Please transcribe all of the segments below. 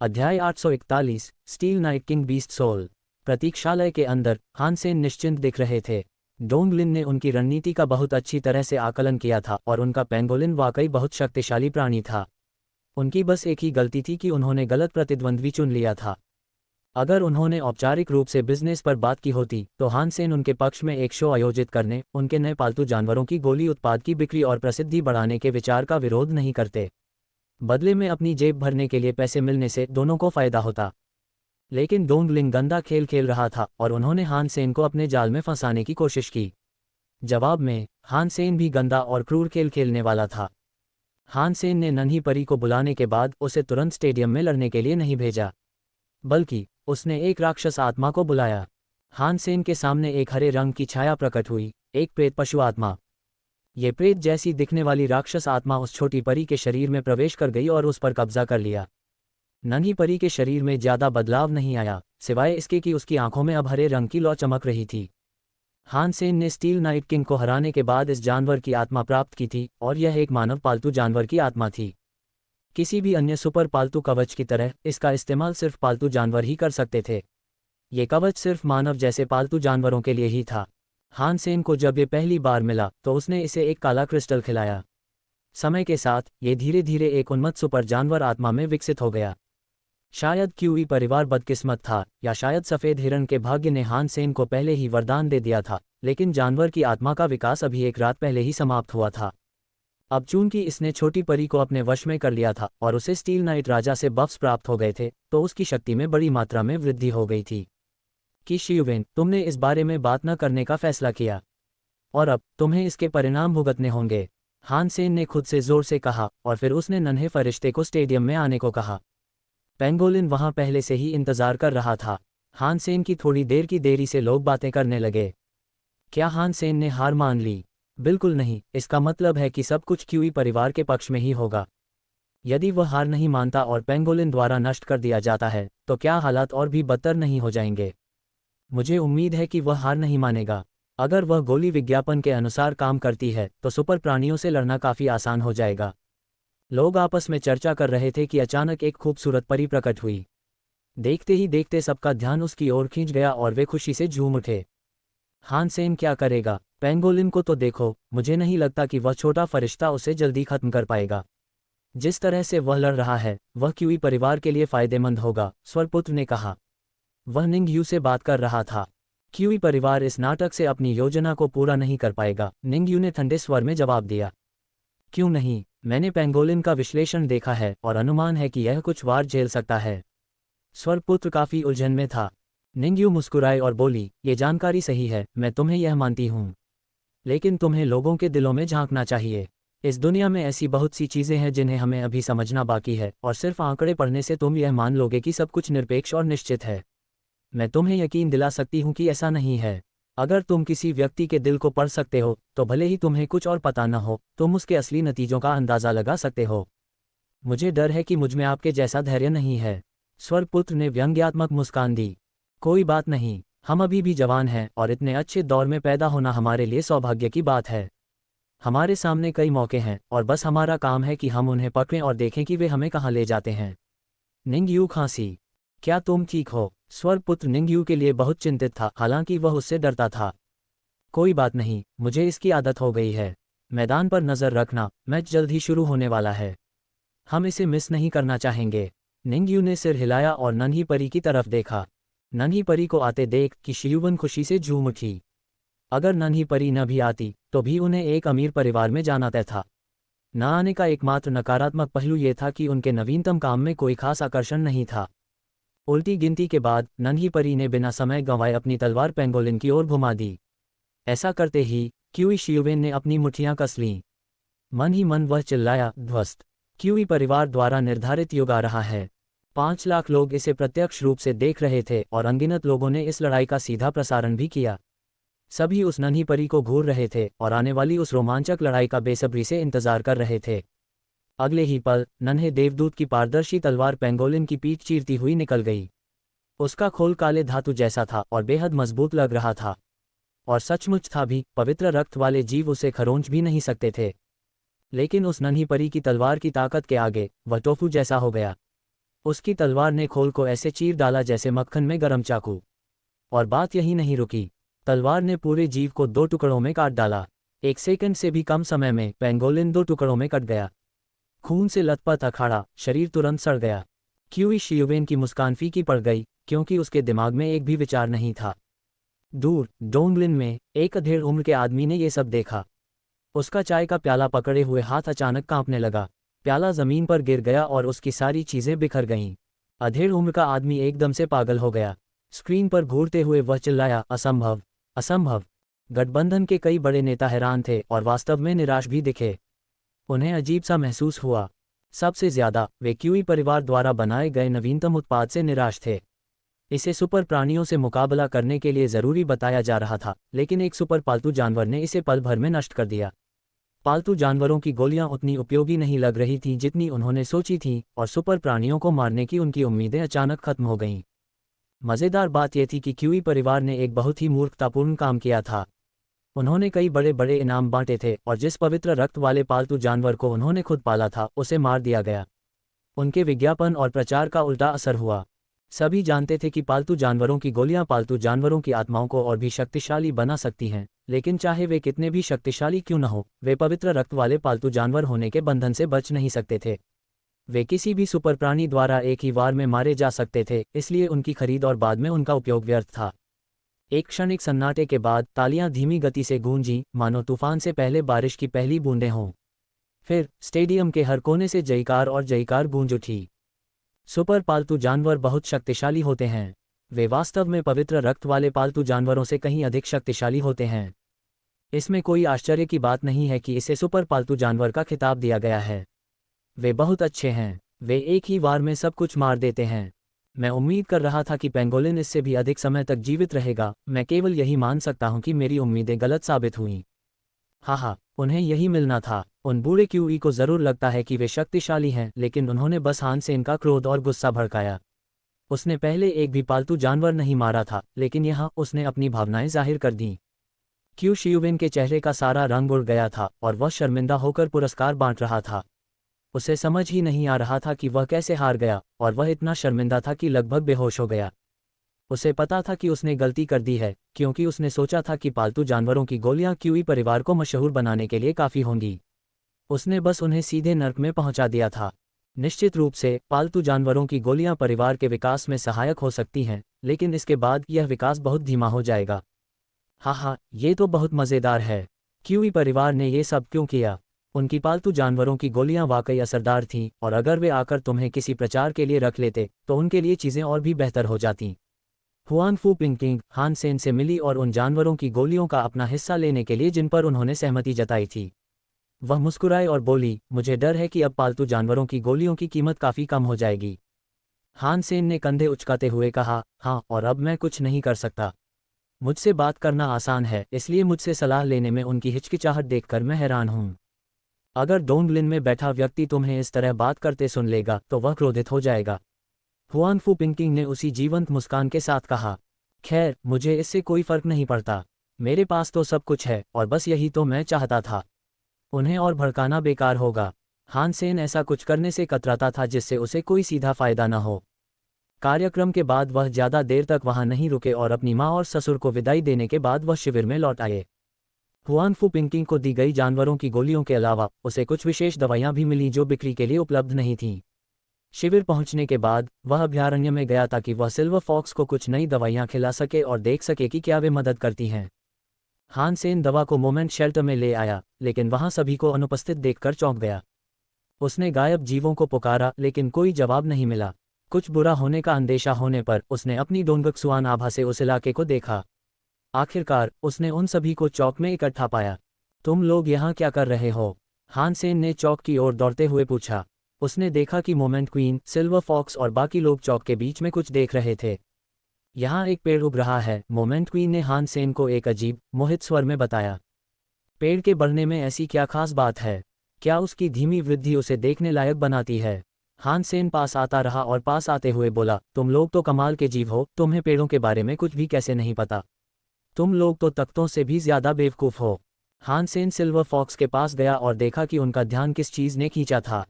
अध्याय 841 steel knight king beast soul. प्रतीक्षालय के अंदर हान सेन निश्चिंत दिख रहे थे। डोंगलिन ने उनकी रणनीति का बहुत अच्छी तरह से आकलन किया था और उनका पेंगोलिन वाकई बहुत शक्तिशाली प्राणी था। उनकी बस एक ही गलती थी कि उन्होंने गलत प्रतिद्वंद्वी चुन लिया था। अगर उन्होंने औपचारिक रूप से बिजनेस पर बात की होती तो हान सेन उनके पक्ष में एक शो आयोजित करने, उनके नए पालतू जानवरों की गोली उत्पाद की बिक्री और प्रसिद्धि बढ़ाने के विचार का विरोध नहीं करते। बदले में अपनी जेब भरने के लिए पैसे मिलने से दोनों को फायदा होता। लेकिन डोंगलिन गंदा खेल खेल रहा था और उन्होंने हान सेन को अपने जाल में फंसाने की कोशिश की। जवाब में हान सेन भी गंदा और क्रूर खेल खेलने वाला था। हान सेन ने नन्ही परी को बुलाने के बाद उसे तुरंत स्टेडियम में लड़ने के लिए नहीं भेजा, बल्कि उसने एक राक्षस आत्मा को बुलाया। हान सेन के सामने एक हरे रंग की छाया प्रकट हुई, एक प्रेत पशु आत्मा। ये प्रेत जैसी दिखने वाली राक्षस आत्मा उस छोटी परी के शरीर में प्रवेश कर गई और उस पर कब्जा कर लिया। नन्ही परी के शरीर में ज्यादा बदलाव नहीं आया, सिवाय इसके कि उसकी आंखों में अब हरे रंग की लौ चमक रही थी। हान सेन ने स्टील नाइट किंग को हराने के बाद इस जानवर की आत्मा प्राप्त की थी और यह एक मानव पालतू जानवर की आत्मा थी। किसी भी अन्य सुपर पालतू कवच की तरह इसका इस्तेमाल सिर्फ पालतू जानवर ही कर सकते थे। ये कवच सिर्फ मानव जैसे पालतू जानवरों के लिए ही था। हान सेन को जब ये पहली बार मिला तो उसने इसे एक काला क्रिस्टल खिलाया। समय के साथ ये धीरे धीरे एक उन्मत्त सुपर जानवर आत्मा में विकसित हो गया। शायद क्यूई परिवार बदकिस्मत था, या शायद सफ़ेद हिरण के भाग्य ने हान सेन को पहले ही वरदान दे दिया था, लेकिन जानवर की आत्मा का विकास अभी एक रात पहले ही समाप्त हुआ था। अब चूंकि इसने छोटी परी को अपने वश में कर लिया था और उसे स्टील नाइट राजा से बफ्स प्राप्त हो गए थे, तो उसकी शक्ति में बड़ी मात्रा में वृद्धि हो गई थी। कि शियुवेन, तुमने इस बारे में बात न करने का फैसला किया और अब तुम्हें इसके परिणाम भुगतने होंगे, हान सेन ने खुद से जोर से कहा और फिर उसने नन्हे फरिश्ते को स्टेडियम में आने को कहा। पेंगोलिन वहां पहले से ही इंतजार कर रहा था। हान सेन की थोड़ी देर की देरी से लोग बातें करने लगे। क्या हान सेन ने हार मान ली? बिल्कुल नहीं, इसका मतलब है कि सब कुछ क्यूई परिवार के पक्ष में ही होगा। यदि वह हार नहीं मानता और पेंगोलिन द्वारा नष्ट कर दिया जाता है तो क्या हालात और भी बदतर नहीं हो जाएंगे? मुझे उम्मीद है कि वह हार नहीं मानेगा। अगर वह गोली विज्ञापन के अनुसार काम करती है तो सुपर प्राणियों से लड़ना काफी आसान हो जाएगा। लोग आपस में चर्चा कर रहे थे कि अचानक एक खूबसूरत परी प्रकट हुई। देखते ही देखते सबका ध्यान उसकी ओर खींच गया और वे खुशी से झूम उठे। हान सेन क्या करेगा? पेंगोलिन को तो देखो, मुझे नहीं लगता कि वह छोटा फरिश्ता उसे जल्दी खत्म कर पाएगा। जिस तरह से वह लड़ रहा है वह क्यूई परिवार के लिए फायदेमंद होगा, स्वरपुत्र ने कहा। वह निंगयू से बात कर रहा था। क्यूई परिवार इस नाटक से अपनी योजना को पूरा नहीं कर पाएगा, निंगयू ने ठंडे स्वर में जवाब दिया। क्यों नहीं? मैंने पेंगोलिन का विश्लेषण देखा है और अनुमान है कि यह कुछ वार झेल सकता है। स्वरपुत्र काफी उलझन में था। निंगयू मुस्कुराए और बोली, ये जानकारी सही है, मैं तुम्हें यह मानती हूँ, लेकिन तुम्हें लोगों के दिलों में झांकना चाहिए। इस दुनिया में ऐसी बहुत सी चीजें हैं जिन्हें हमें अभी समझना बाकी है, और सिर्फ आंकड़े पढ़ने से तुम यह मान लोगे कि सब कुछ निरपेक्ष और निश्चित है। मैं तुम्हें यकीन दिला सकती हूँ कि ऐसा नहीं है। अगर तुम किसी व्यक्ति के दिल को पढ़ सकते हो तो भले ही तुम्हें कुछ और पता न हो, तुम उसके असली नतीजों का अंदाजा लगा सकते हो। मुझे डर है कि मुझमें आपके जैसा धैर्य नहीं है। स्वरपुत्र ने व्यंग्यात्मक मुस्कान दी। कोई बात नहीं, हम अभी भी जवान हैं और इतने अच्छे दौर में पैदा होना हमारे लिए सौभाग्य की बात है। हमारे सामने कई मौके हैं और बस हमारा काम है कि हम उन्हें पकड़ें और देखें कि वे हमें कहाँ ले जाते हैं। निंगयू खांसी। क्या तुम ठीक हो? स्वरपुत्र निंगयू के लिए बहुत चिंतित था, हालांकि वह उससे डरता था। कोई बात नहीं, मुझे इसकी आदत हो गई है। मैदान पर नजर रखना, मैच जल्द ही शुरू होने वाला है। हम इसे मिस नहीं करना चाहेंगे। निंगयू ने सिर हिलाया और नन्ही परी की तरफ देखा। नन्ही परी को आते देख कि शियुवन खुशी से झूम उठी। अगर नन्ही परी न भी आती तो भी उन्हें एक अमीर परिवार में जाना तय था। न आने का एकमात्र नकारात्मक पहलू ये था कि उनके नवीनतम काम में कोई खास आकर्षण नहीं था। उल्टी गिनती के बाद नन्ही परी ने बिना समय गंवाए अपनी तलवार पेंगोलिन की ओर घुमा दी। ऐसा करते ही क्यूई शियुवेन ने अपनी मुट्ठियां कस लीं। मन ही मन वह चिल्लाया, ध्वस्त! क्यूई परिवार द्वारा निर्धारित युग आ रहा है। 5 लाख लोग इसे प्रत्यक्ष रूप से देख रहे थे और अनगिनत लोगों ने इस लड़ाई का सीधा प्रसारण भी किया। सभी उस नन्ही परी को घूर रहे थे और आने वाली उस रोमांचक लड़ाई का बेसब्री से इंतजार कर रहे थे। अगले ही पल नन्हे देवदूत की पारदर्शी तलवार पेंगोलिन की पीठ चीरती हुई निकल गई। उसका खोल काले धातु जैसा था और बेहद मजबूत लग रहा था, और सचमुच था भी, पवित्र रक्त वाले जीव उसे खरोंच भी नहीं सकते थे। लेकिन उस नन्ही परी की तलवार की ताकत के आगे वह टोफू जैसा हो गया। उसकी तलवार ने खोल को ऐसे चीर डाला जैसे मक्खन में गरम चाकू। और बात यही नहीं रुकी, तलवार ने पूरे जीव को 2 टुकड़ों में काट डाला। 1 सेकंड से भी कम समय में पेंगोलिन 2 टुकड़ों में कट गया। खून से लथपथ अखाड़ा, शरीर तुरंत सड़ गया। क्यूई शियुवेन की मुस्कान फीकी पड़ गई, क्योंकि उसके दिमाग में एक भी विचार नहीं था। दूर डोंगलिन में एक अधेड़ उम्र के आदमी ने ये सब देखा। उसका चाय का प्याला पकड़े हुए हाथ अचानक कांपने लगा। प्याला जमीन पर गिर गया और उसकी सारी चीजें बिखर गईं। अधेड़ उम्र का आदमी एकदम से पागल हो गया। स्क्रीन पर घूरते हुए वह चिल्लाया, असंभव, असंभव। गठबंधन के कई बड़े नेता हैरान थे और वास्तव में निराश भी दिखे। उन्हें अजीब सा महसूस हुआ। सबसे ज्यादा वे क्यूई परिवार द्वारा बनाए गए नवीनतम उत्पाद से निराश थे। इसे सुपर प्राणियों से मुकाबला करने के लिए जरूरी बताया जा रहा था, लेकिन एक सुपर पालतू जानवर ने इसे पल भर में नष्ट कर दिया। पालतू जानवरों की गोलियां उतनी उपयोगी नहीं लग रही थीं जितनी उन्होंने सोची थी, और सुपर प्राणियों को मारने की उनकी उम्मीदें अचानक खत्म हो गईं। मज़ेदार बात यह थी कि क्यूई परिवार ने एक बहुत ही मूर्खतापूर्ण काम किया था। उन्होंने कई बड़े बड़े इनाम बांटे थे और जिस पवित्र रक्त वाले पालतू जानवर को उन्होंने खुद पाला था उसे मार दिया गया। उनके विज्ञापन और प्रचार का उल्टा असर हुआ। सभी जानते थे कि पालतू जानवरों की गोलियां पालतू जानवरों की आत्माओं को और भी शक्तिशाली बना सकती हैं, लेकिन चाहे वे कितने भी शक्तिशाली क्यों न हो, वे पवित्र रक्त वाले पालतू जानवर होने के बंधन से बच नहीं सकते थे। वे किसी भी सुपर प्राणी द्वारा एक ही वार में मारे जा सकते थे, इसलिए उनकी खरीद और बाद में उनका उपयोग व्यर्थ था। एक क्षणिक सन्नाटे के बाद तालियां धीमी गति से गूंजीं, मानो तूफान से पहले बारिश की पहली बूंदें हों। फिर स्टेडियम के हर कोने से जयकार और जयकार गूंज उठी। सुपर पालतू जानवर बहुत शक्तिशाली होते हैं। वे वास्तव में पवित्र रक्त वाले पालतू जानवरों से कहीं अधिक शक्तिशाली होते हैं। इसमें कोई आश्चर्य की बात नहीं है कि इसे सुपर पालतू जानवर का खिताब दिया गया है। वे बहुत अच्छे हैं। वे एक ही वार में सब कुछ मार देते हैं। मैं उम्मीद कर रहा था कि पेंगोलिन इससे भी अधिक समय तक जीवित रहेगा। मैं केवल यही मान सकता हूं कि मेरी उम्मीदें गलत साबित हुईं। हाँ, उन्हें यही मिलना था। उन बूढ़े क्यूई को जरूर लगता है कि वे शक्तिशाली हैं, लेकिन उन्होंने बस हानसेन का क्रोध और गुस्सा भड़काया। उसने पहले एक भी पालतू जानवर नहीं मारा था, लेकिन यहाँ उसने अपनी भावनाएं जाहिर कर दीं। क्यू शियुवेन के चेहरे का सारा रंग उड़ गया था और वह शर्मिंदा होकर पुरस्कार बांट रहा था। उसे समझ ही नहीं आ रहा था कि वह कैसे हार गया, और वह इतना शर्मिंदा था कि लगभग बेहोश हो गया। उसे पता था कि उसने गलती कर दी है, क्योंकि उसने सोचा था कि पालतू जानवरों की गोलियां क्यूई परिवार को मशहूर बनाने के लिए काफ़ी होंगी। उसने बस उन्हें सीधे नर्क में पहुंचा दिया था। निश्चित रूप से पालतू जानवरों की गोलियां परिवार के विकास में सहायक हो सकती हैं, लेकिन इसके बाद यह विकास बहुत धीमा हो जाएगा। हाँ, ये तो बहुत मज़ेदार है। क्यूई परिवार ने ये सब क्यों किया? उनकी पालतू जानवरों की गोलियां वाकई असरदार थीं, और अगर वे आकर तुम्हें किसी प्रचार के लिए रख लेते तो उनके लिए चीज़ें और भी बेहतर हो जातीं। हुआनफू पिंकिंग हानसेन से मिली और उन जानवरों की गोलियों का अपना हिस्सा लेने के लिए जिन पर उन्होंने सहमति जताई थी। वह मुस्कुराई और बोली, मुझे डर है कि अब पालतू जानवरों की गोलियों की कीमत काफ़ी कम हो जाएगी। हानसेन ने कंधे उचकाते हुए कहा, हाँ, और अब मैं कुछ नहीं कर सकता। मुझसे बात करना आसान है, इसलिए मुझसे सलाह लेने में उनकी हिचकिचाहट देखकर मैं हैरान हूँ। अगर डोंगलिन में बैठा व्यक्ति तुम्हें इस तरह बात करते सुन लेगा तो वह क्रोधित हो जाएगा। हुआनफू पिंकिंग ने उसी जीवंत मुस्कान के साथ कहा, खैर, मुझे इससे कोई फर्क नहीं पड़ता। मेरे पास तो सब कुछ है, और बस यही तो मैं चाहता था। उन्हें और भड़काना बेकार होगा। हानसेन ऐसा कुछ करने से कतराता था जिससे उसे कोई सीधा फायदा न हो। कार्यक्रम के बाद वह ज़्यादा देर तक वहां नहीं रुके और अपनी माँ और ससुर को विदाई देने के बाद वह शिविर में लौट आए। हुआनफू पिंकिंग को दी गई जानवरों की गोलियों के अलावा उसे कुछ विशेष दवाइयाँ भी मिलीं जो बिक्री के लिए उपलब्ध नहीं थीं। शिविर पहुंचने के बाद वह अभयारण्य में गया ताकि वह सिल्वर फॉक्स को कुछ नई दवाइयाँ खिला सके और देख सके कि क्या वे मदद करती हैं। हानसेन दवा को मोमेंट शेल्टर में ले आया, लेकिन वहां सभी को अनुपस्थित देखकर चौंक गया। उसने गायब जीवों को पुकारा, लेकिन कोई जवाब नहीं मिला। कुछ बुरा होने का अंदेशा होने पर उसने अपनी डोंगक्सुआन आभा से उस इलाके को देखा। आखिरकार उसने उन सभी को चौक में इकट्ठा पाया। तुम लोग यहाँ क्या कर रहे हो? हानसेन ने चौक की ओर दौड़ते हुए पूछा। उसने देखा कि मोमेंट क्वीन, सिल्वर फॉक्स और बाकी लोग चौक के बीच में कुछ देख रहे थे। यहाँ एक पेड़ उग रहा है, मोमेंट क्वीन ने हानसेन को एक अजीब, मोहित स्वर में बताया। पेड़ के बढ़ने में ऐसी क्या खास बात है? क्या उसकी धीमी वृद्धि उसे देखने लायक बनाती है? हानसेन पास आता रहा और पास आते हुए बोला, तुम लोग तो कमाल के जीव हो, तुम्हें पेड़ों के बारे में कुछ भी कैसे नहीं पता? तुम लोग तो तख्तों से भी ज्यादा बेवकूफ़ हो। हानसेन सिल्वर फॉक्स के पास गया और देखा कि उनका ध्यान किस चीज़ ने खींचा था।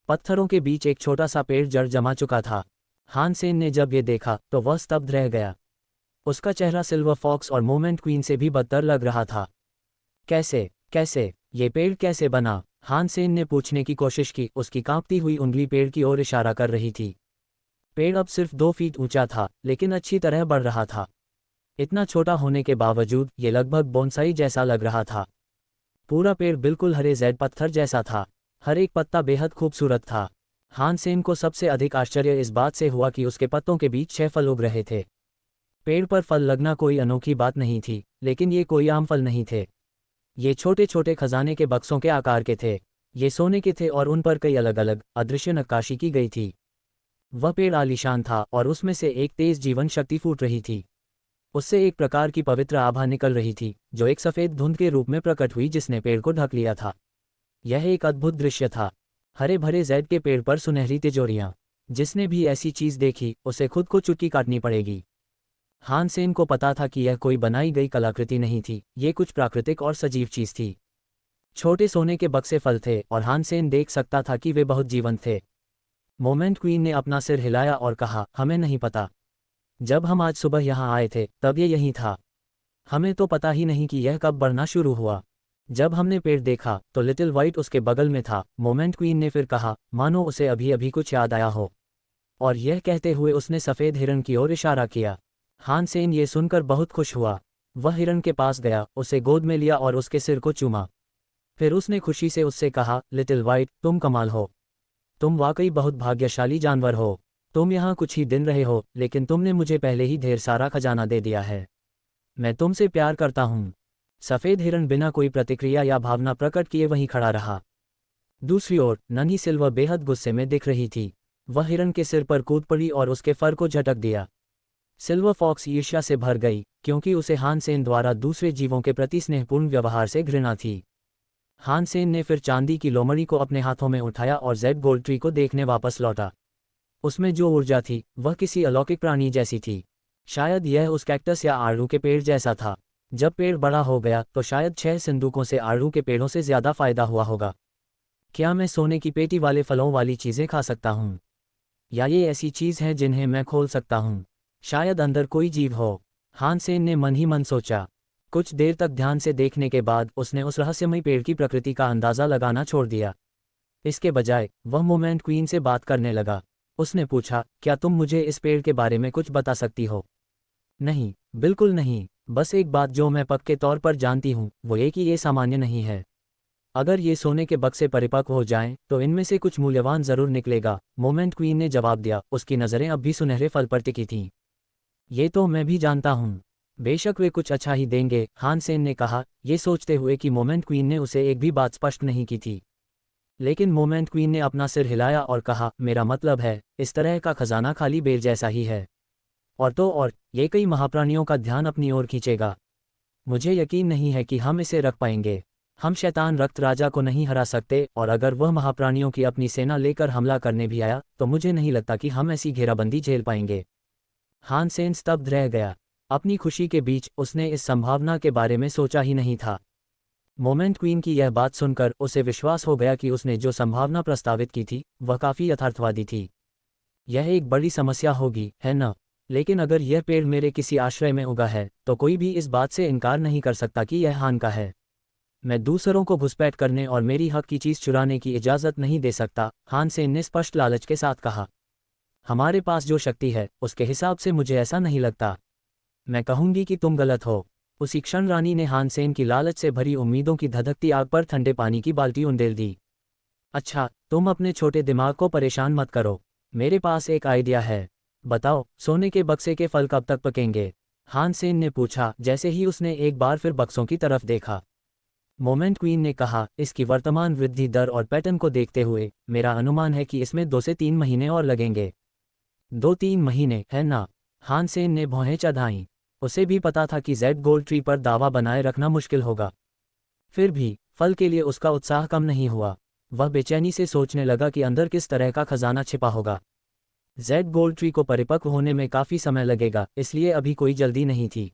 पत्थरों के बीच एक छोटा सा पेड़ जड़ जमा चुका था। हान सेन ने जब ये देखा तो वह स्तब्ध रह गया। उसका चेहरा सिल्वर फॉक्स और मोमेंट क्वीन से भी बदतर लग रहा था। कैसे कैसे ये पेड़ कैसे बना? हान सेन ने पूछने की कोशिश की। उसकी कांपती हुई उंगली पेड़ की ओर इशारा कर रही थी। पेड़ अब सिर्फ 2 फीट ऊंचा था, लेकिन अच्छी तरह बढ़ रहा था। इतना छोटा होने के बावजूद ये लगभग बोनसाई जैसा लग रहा था। पूरा पेड़ बिल्कुल हरे जेड पत्थर जैसा था। हर एक पत्ता बेहद खूबसूरत था। हान सेन को सबसे अधिक आश्चर्य इस बात से हुआ कि उसके पत्तों के बीच 6 फल उग रहे थे। पेड़ पर फल लगना कोई अनोखी बात नहीं थी, लेकिन ये कोई आम फल नहीं थे। ये छोटे छोटे खजाने के बक्सों के आकार के थे। ये सोने के थे और उन पर कई अलग अलग अदृश्य नक्काशी की गई थी। वह पेड़ आलीशान था और उसमें से एक तेज जीवन शक्ति फूट रही थी। उससे एक प्रकार की पवित्र आभा निकल रही थी, जो एक सफ़ेद धुंध के रूप में प्रकट हुई जिसने पेड़ को ढक लिया था। यह एक अद्भुत दृश्य था। हरे भरे जैड के पेड़ पर सुनहरी तिजोरियां। जिसने भी ऐसी चीज़ देखी उसे खुद को चुटकी काटनी पड़ेगी। हान सेन को पता था कि यह कोई बनाई गई कलाकृति नहीं थी, ये कुछ प्राकृतिक और सजीव चीज़ थी। छोटे सोने के बक्से फल थे और हान सेन देख सकता था कि वे बहुत जीवंत थे। मोमेंट क्वीन ने अपना सिर हिलाया और कहा, हमें नहीं पता। जब हम आज सुबह यहाँ आए थे तब ये यहीं था। हमें तो पता ही नहीं कि यह कब बढ़ना शुरू हुआ। जब हमने पेड़ देखा तो लिटिल वाइट उसके बगल में था। मोमेंट क्वीन ने फिर कहा, मानो उसे अभी अभी कुछ याद आया हो। और यह कहते हुए उसने सफ़ेद हिरन की ओर इशारा किया। हान सेन ये सुनकर बहुत खुश हुआ। वह हिरन के पास गया, उसे गोद में लिया और उसके सिर को चूमा। फिर उसने खुशी से उससे कहा, लिटिल वाइट, तुम कमाल हो। तुम वाकई बहुत भाग्यशाली जानवर हो। तुम यहाँ कुछ ही दिन रहे हो, लेकिन तुमने मुझे पहले ही ढेर सारा खजाना दे दिया है। मैं तुमसे प्यार करता हूँ। सफ़ेद हिरन बिना कोई प्रतिक्रिया या भावना प्रकट किए वहीं खड़ा रहा। दूसरी ओर नन्ही सिल्वर बेहद गुस्से में दिख रही थी। वह हिरन के सिर पर कूद पड़ी और उसके फर को झटक दिया। सिल्वर फॉक्स ईर्ष्या से भर गई, क्योंकि उसे हान सेन द्वारा दूसरे जीवों के प्रति स्नेहपूर्ण व्यवहार से घृणा थी। हान सेन ने फिर चांदी की लोमड़ी को अपने हाथों में उठाया और जेड गोल्ड ट्री को देखने वापस लौटा। उसमें जो ऊर्जा थी वह किसी अलौकिक प्राणी जैसी थी। शायद यह उस कैक्टस या आड़ू के पेड़ जैसा था। जब पेड़ बड़ा हो गया तो शायद 6 सिंदूकों से आड़ू के पेड़ों से ज़्यादा फायदा हुआ होगा। क्या मैं सोने की पेटी वाले फलों वाली चीज़ें खा सकता हूँ? या ये ऐसी चीज़ है जिन्हें मैं खोल सकता हूँ? शायद अंदर कोई जीव हो। हान सेन ने मन ही मन सोचा। कुछ देर तक ध्यान से देखने के बाद उसने उस रहस्यमयी पेड़ की प्रकृति का अंदाज़ा लगाना छोड़ दिया। इसके बजाय वह मोमेंट क्वीन से बात करने लगा। उसने पूछा, क्या तुम मुझे इस पेड़ के बारे में कुछ बता सकती हो? नहीं, बिल्कुल नहीं। बस एक बात जो मैं पक्के तौर पर जानती हूँ वो ये कि ये सामान्य नहीं है। अगर ये सोने के बक्से परिपक्व हो जाएं तो इनमें से कुछ मूल्यवान जरूर निकलेगा। मोमेंट क्वीन ने जवाब दिया। उसकी नज़रें अब भी सुनहरे फल पर टिकी थीं। ये तो मैं भी जानता हूँ। बेशक वे कुछ अच्छा ही देंगे, हान सेन ने कहा, ये सोचते हुए कि मोमेंट क्वीन ने उसे एक भी बात स्पष्ट नहीं की थी। लेकिन मोमेंट क्वीन ने अपना सिर हिलाया और कहा, मेरा मतलब है, इस तरह का खजाना खाली बेर जैसा ही है। और तो और, ये कई महाप्राणियों का ध्यान अपनी ओर खींचेगा। मुझे यकीन नहीं है कि हम इसे रख पाएंगे। हम शैतान रक्त राजा को नहीं हरा सकते, और अगर वह महाप्राणियों की अपनी सेना लेकर हमला करने भी आया तो मुझे नहीं लगता कि हम ऐसी घेराबंदी झेल पाएंगे। हान सेन स्तब्ध रह गया। अपनी खुशी के बीच उसने इस संभावना के बारे में सोचा ही नहीं था। मोमेंट क्वीन की यह बात सुनकर उसे विश्वास हो गया कि उसने जो संभावना प्रस्तावित की थी वह काफ़ी यथार्थवादी थी। यह एक बड़ी समस्या होगी, है न? लेकिन अगर यह पेड़ मेरे किसी आश्रय में उगा है तो कोई भी इस बात से इनकार नहीं कर सकता कि यह हान का है। मैं दूसरों को घुसपैठ करने और मेरी हक की चीज़ चुराने की इजाज़त नहीं दे सकता, हान सेन ने स्पष्ट लालच के साथ कहा। हमारे पास जो शक्ति है उसके हिसाब से मुझे ऐसा नहीं लगता। मैं कहूंगी कि तुम गलत हो। उसी क्षण रानी ने हान सेन की लालच से भरी उम्मीदों की धधकती आग पर ठंडे पानी की बाल्टी उंडेल दी। अच्छा, तुम अपने छोटे दिमाग को परेशान मत करो। मेरे पास एक आइडिया है। बताओ, सोने के बक्से के फल कब तक पकेंगे? हान सेन ने पूछा जैसे ही उसने एक बार फिर बक्सों की तरफ देखा। मोमेंट क्वीन ने कहा, इसकी वर्तमान वृद्धि दर और पैटर्न को देखते हुए मेरा अनुमान है कि इसमें 2 से 3 महीने और लगेंगे। 2-3 महीने, है ना? हान सेन ने भौहें चढ़ाईं। उसे भी पता था कि जेड गोल्ड ट्री पर दावा बनाए रखना मुश्किल होगा। फिर भी फल के लिए उसका उत्साह कम नहीं हुआ। वह बेचैनी से सोचने लगा कि अंदर किस तरह का खजाना छिपा होगा। जेड गोल्ड ट्री को परिपक्व होने में काफ़ी समय लगेगा, इसलिए अभी कोई जल्दी नहीं थी।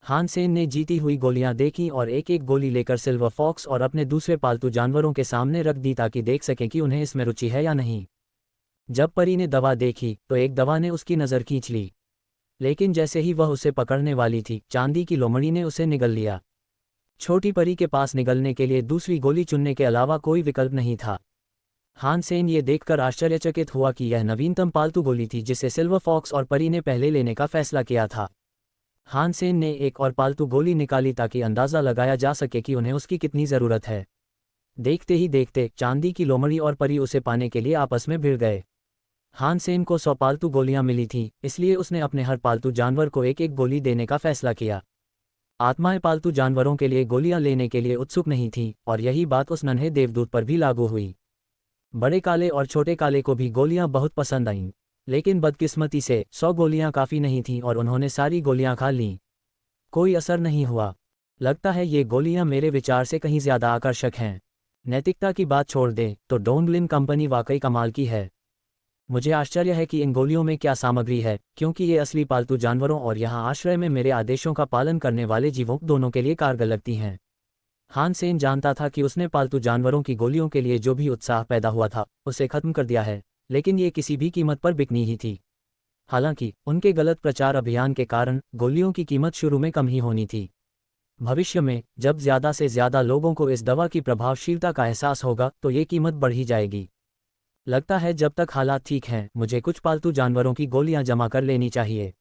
हान सेन ने जीती हुई गोलियां देखी और एक एक गोली लेकर सिल्वर फॉक्स और अपने दूसरे पालतू जानवरों के सामने रख दी ताकि देख सकें कि उन्हें इसमें रुचि है या नहीं। जब परी ने दवा देखी तो एक दवा ने उसकी नज़र खींच ली, लेकिन जैसे ही वह उसे पकड़ने वाली थी, चांदी की लोमड़ी ने उसे निगल लिया। छोटी परी के पास निगलने के लिए दूसरी गोली चुनने के अलावा कोई विकल्प नहीं था। हान सेन ये देखकर आश्चर्यचकित हुआ कि यह नवीनतम पालतू गोली थी जिसे सिल्वर फॉक्स और परी ने पहले लेने का फैसला किया था। हान सेन ने एक और पालतू गोली निकाली ताकि अंदाज़ा लगाया जा सके कि उन्हें उसकी कितनी ज़रूरत है। देखते ही देखते चांदी की लोमड़ी और परी उसे पाने के लिए आपस में भिड़ गए। हान सेन को 100 पालतू गोलियां मिली थीं, इसलिए उसने अपने हर पालतू जानवर को एक एक गोली देने का फैसला किया। आत्माएं पालतू जानवरों के लिए गोलियां लेने के लिए उत्सुक नहीं थीं, और यही बात उस नन्हे देवदूत पर भी लागू हुई। बड़े काले और छोटे काले को भी गोलियां बहुत पसंद आईं, लेकिन बदकिस्मती से 100 गोलियां काफ़ी नहीं थीं और उन्होंने सारी गोलियां खा लीं। कोई असर नहीं हुआ। लगता है ये गोलियां मेरे विचार से कहीं ज़्यादा आकर्षक हैं। नैतिकता की बात छोड़ दें तो डोंगलिन कंपनी वाकई कमाल की है। मुझे आश्चर्य है कि इन गोलियों में क्या सामग्री है, क्योंकि ये असली पालतू जानवरों और यहाँ आश्रय में मेरे आदेशों का पालन करने वाले जीवों दोनों के लिए कारगर लगती हैं। हान सेन जानता था कि उसने पालतू जानवरों की गोलियों के लिए जो भी उत्साह पैदा हुआ था उसे खत्म कर दिया है, लेकिन ये किसी भी कीमत पर बिकनी ही थी। हालांकि उनके गलत प्रचार अभियान के कारण गोलियों की कीमत शुरू में कम ही होनी थी। भविष्य में जब ज़्यादा से ज़्यादा लोगों को इस दवा की प्रभावशीलता का एहसास होगा तो ये कीमत बढ़ ही जाएगी। लगता है जब तक हालात ठीक हैं मुझे कुछ पालतू जानवरों की गोलियां जमा कर लेनी चाहिए।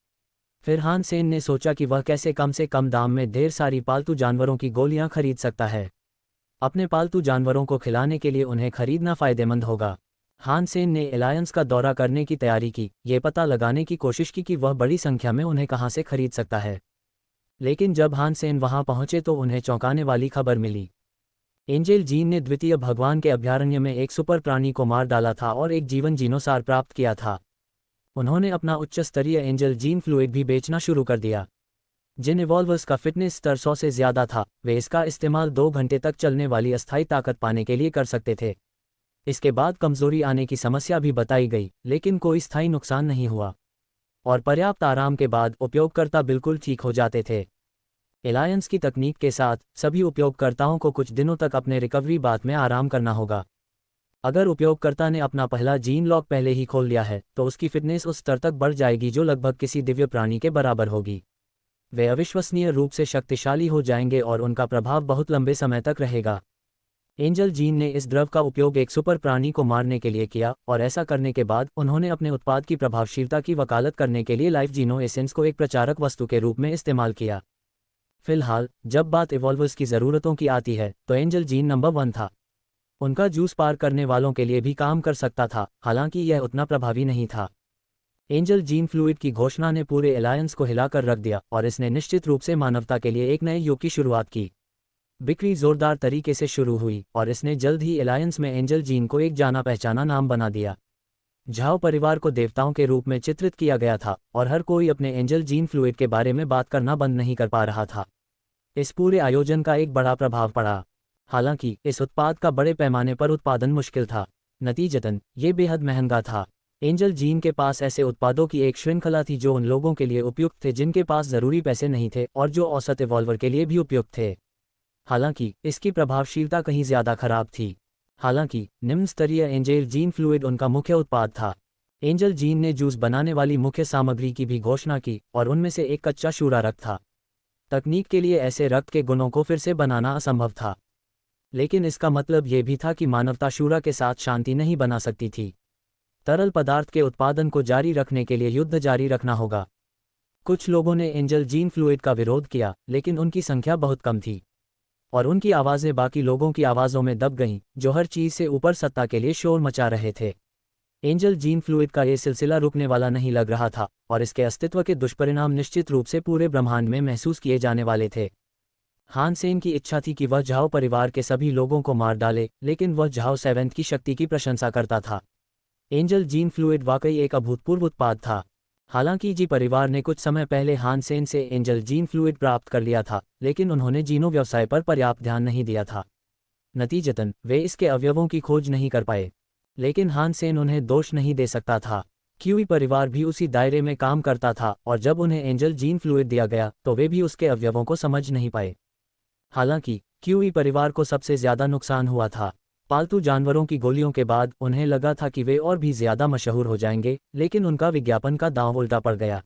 फिर हान सेन ने सोचा कि वह कैसे कम से कम दाम में ढेर सारी पालतू जानवरों की गोलियां खरीद सकता है। अपने पालतू जानवरों को खिलाने के लिए उन्हें खरीदना फ़ायदेमंद होगा। हान सेन ने एलायंस का दौरा करने की तैयारी की, ये पता लगाने की कोशिश की कि वह बड़ी संख्या में उन्हें कहाँ से खरीद सकता है। लेकिन जब हान सेन वहाँ पहुँचे तो उन्हें चौंकाने वाली खबर मिली। एंजेल जीन ने द्वितीय भगवान के अभयारण्य में एक सुपर प्राणी को मार डाला था और एक जीवन जीनोसार प्राप्त किया था। उन्होंने अपना उच्च स्तरीय एंजल जीन फ्लूइड भी बेचना शुरू कर दिया। जिन इवॉल्वर्स का फिटनेस स्तर 100 से ज़्यादा था वे इसका इस्तेमाल 2 घंटे तक चलने वाली अस्थायी ताकत पाने के लिए कर सकते थे। इसके बाद कमजोरी आने की समस्या भी बताई गई, लेकिन कोई स्थायी नुकसान नहीं हुआ और पर्याप्त आराम के बाद उपयोगकर्ता बिल्कुल ठीक हो जाते थे। एलायंस की तकनीक के साथ सभी उपयोगकर्ताओं को कुछ दिनों तक अपने रिकवरी बाथ में आराम करना होगा। अगर उपयोगकर्ता ने अपना पहला जीन लॉक पहले ही खोल लिया है तो उसकी फिटनेस उस स्तर तक बढ़ जाएगी जो लगभग किसी दिव्य प्राणी के बराबर होगी। वे अविश्वसनीय रूप से शक्तिशाली हो जाएंगे और उनका प्रभाव बहुत लंबे समय तक रहेगा। एंजल जीन ने इस द्रव का उपयोग एक सुपर प्राणी को मारने के लिए किया और ऐसा करने के बाद उन्होंने अपने उत्पाद की प्रभावशीलता की वकालत करने के लिए लाइफ जीनो एसेंस को एक प्रचारक वस्तु के रूप में इस्तेमाल किया। फिलहाल जब बात इवॉल्वर्स की ज़रूरतों की आती है तो एंजल जीन नंबर 1 था। उनका जूस पार करने वालों के लिए भी काम कर सकता था, हालांकि यह उतना प्रभावी नहीं था। एंजल जीन फ्लूइड की घोषणा ने पूरे एलायंस को हिलाकर रख दिया और इसने निश्चित रूप से मानवता के लिए एक नए युग की शुरुआत की। बिक्री जोरदार तरीके से शुरू हुई और इसने जल्द ही एलायंस में एंजल जीन को एक जाना पहचाना नाम बना दिया। झाओ परिवार को देवताओं के रूप में चित्रित किया गया था और हर कोई अपने एंजल जीन फ्लूइड के बारे में बात करना बंद नहीं कर पा रहा था। इस पूरे आयोजन का एक बड़ा प्रभाव पड़ा। हालांकि इस उत्पाद का बड़े पैमाने पर उत्पादन मुश्किल था, नतीजतन ये बेहद महंगा था। एंजल जीन के पास ऐसे उत्पादों की एक श्रृंखला थी जो उन लोगों के लिए उपयुक्त थे जिनके पास ज़रूरी पैसे नहीं थे और जो औसत इवॉल्वर के लिए भी उपयुक्त थे। हालांकि इसकी प्रभावशीलता कहीं ज़्यादा खराब थी। हालांकि निम्न स्तरीय एंजल जीन फ्लूइड उनका मुख्य उत्पाद था। एंजल जीन ने जूस बनाने वाली मुख्य सामग्री की भी घोषणा की और उनमें से एक कच्चा शूरा रक्त था। तकनीक के लिए ऐसे रक्त के गुणों को फिर से बनाना असंभव था, लेकिन इसका मतलब ये भी था कि मानवता शूरा के साथ शांति नहीं बना सकती थी। तरल पदार्थ के उत्पादन को जारी रखने के लिए युद्ध जारी रखना होगा। कुछ लोगों ने एंजल जीन फ्लूइड का विरोध किया, लेकिन उनकी संख्या बहुत कम थी और उनकी आवाज़ें बाकी लोगों की आवाज़ों में दब गईं जो हर चीज़ से ऊपर सत्ता के लिए शोर मचा रहे थे। एंजल जीन फ्लूइड का ये सिलसिला रुकने वाला नहीं लग रहा था और इसके अस्तित्व के दुष्परिणाम निश्चित रूप से पूरे ब्रह्मांड में महसूस किए जाने वाले थे। हान सेन की इच्छा थी कि वह झाओ परिवार के सभी लोगों को मार डाले, लेकिन वह झाओ 7 की शक्ति की प्रशंसा करता था। एंजल जीन फ्लूइड वाकई एक अभूतपूर्व उत्पाद था। हालांकि जी परिवार ने कुछ समय पहले हान सेन से एंजल जीन फ्लूइड प्राप्त कर लिया था, लेकिन उन्होंने जीनो व्यवसाय पर पर्याप्त ध्यान नहीं दिया था। नतीजतन वे इसके अवयवों की खोज नहीं कर पाए, लेकिन हान सेन उन्हें दोष नहीं दे सकता था। क्यूई परिवार भी उसी दायरे में काम करता था और जब उन्हें एंजल जीन फ्लूइड दिया गया तो वे भी उसके अवयवों को समझ नहीं पाए। हालांकि क्यूई परिवार को सबसे ज्यादा नुकसान हुआ था। पालतू जानवरों की गोलियों के बाद उन्हें लगा था कि वे और भी ज्यादा मशहूर हो जाएंगे, लेकिन उनका विज्ञापन का दांव उल्टा पड़ गया।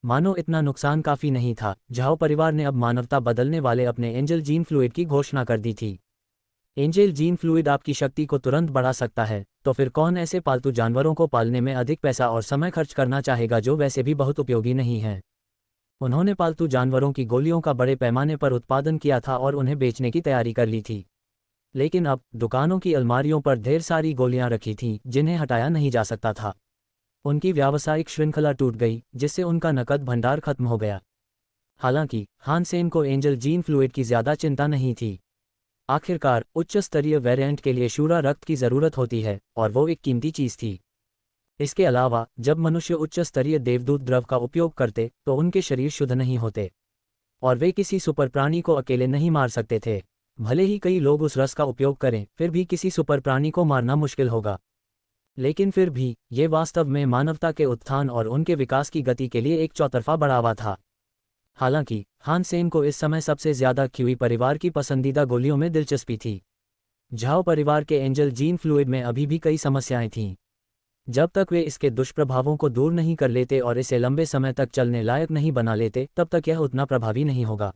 मानो इतना नुकसान काफी नहीं था, झाओ परिवार ने अब मानवता बदलने वाले अपने एंजल जीन फ्लूइड की घोषणा कर दी थी। एंजल जीन फ्लूइड आपकी शक्ति को तुरंत बढ़ा सकता है, तो फिर कौन ऐसे पालतू जानवरों को पालने में अधिक पैसा और समय खर्च करना चाहेगा जो वैसे भी बहुत उपयोगी नहीं है। उन्होंने पालतू जानवरों की गोलियों का बड़े पैमाने पर उत्पादन किया था और उन्हें बेचने की तैयारी कर ली थी। लेकिन अब दुकानों की अलमारियों पर ढेर सारी गोलियां रखी थीं जिन्हें हटाया नहीं जा सकता था। उनकी व्यावसायिक श्रृंखला टूट गई, जिससे उनका नकद भंडार खत्म हो गया। हालांकि हान सेन को एंजल जीन फ्लूइड की ज्यादा चिंता नहीं थी। आखिरकार उच्च स्तरीय वेरिएंट के लिए शूरा रक्त की जरूरत होती है और वो एक कीमती चीज थी। इसके अलावा जब मनुष्य उच्च स्तरीय देवदूत द्रव का उपयोग करते तो उनके शरीर शुद्ध नहीं होते और वे किसी सुपर प्राणी को अकेले नहीं मार सकते थे। भले ही कई लोग उस रस का उपयोग करें, फिर भी किसी सुपर प्राणी को मारना मुश्किल होगा। लेकिन फिर भी ये वास्तव में मानवता के उत्थान और उनके विकास की गति के लिए एक चौतरफा बढ़ावा था। हालांकि हान सेन को इस समय सबसे ज्यादा क्यूई परिवार की पसंदीदा गोलियों में दिलचस्पी थी। झाओ परिवार के एंजल जीन फ्लूइड में अभी भी कई समस्याएं थीं। जब तक वे इसके दुष्प्रभावों को दूर नहीं कर लेते और इसे लंबे समय तक चलने लायक नहीं बना लेते, तब तक यह उतना प्रभावी नहीं होगा।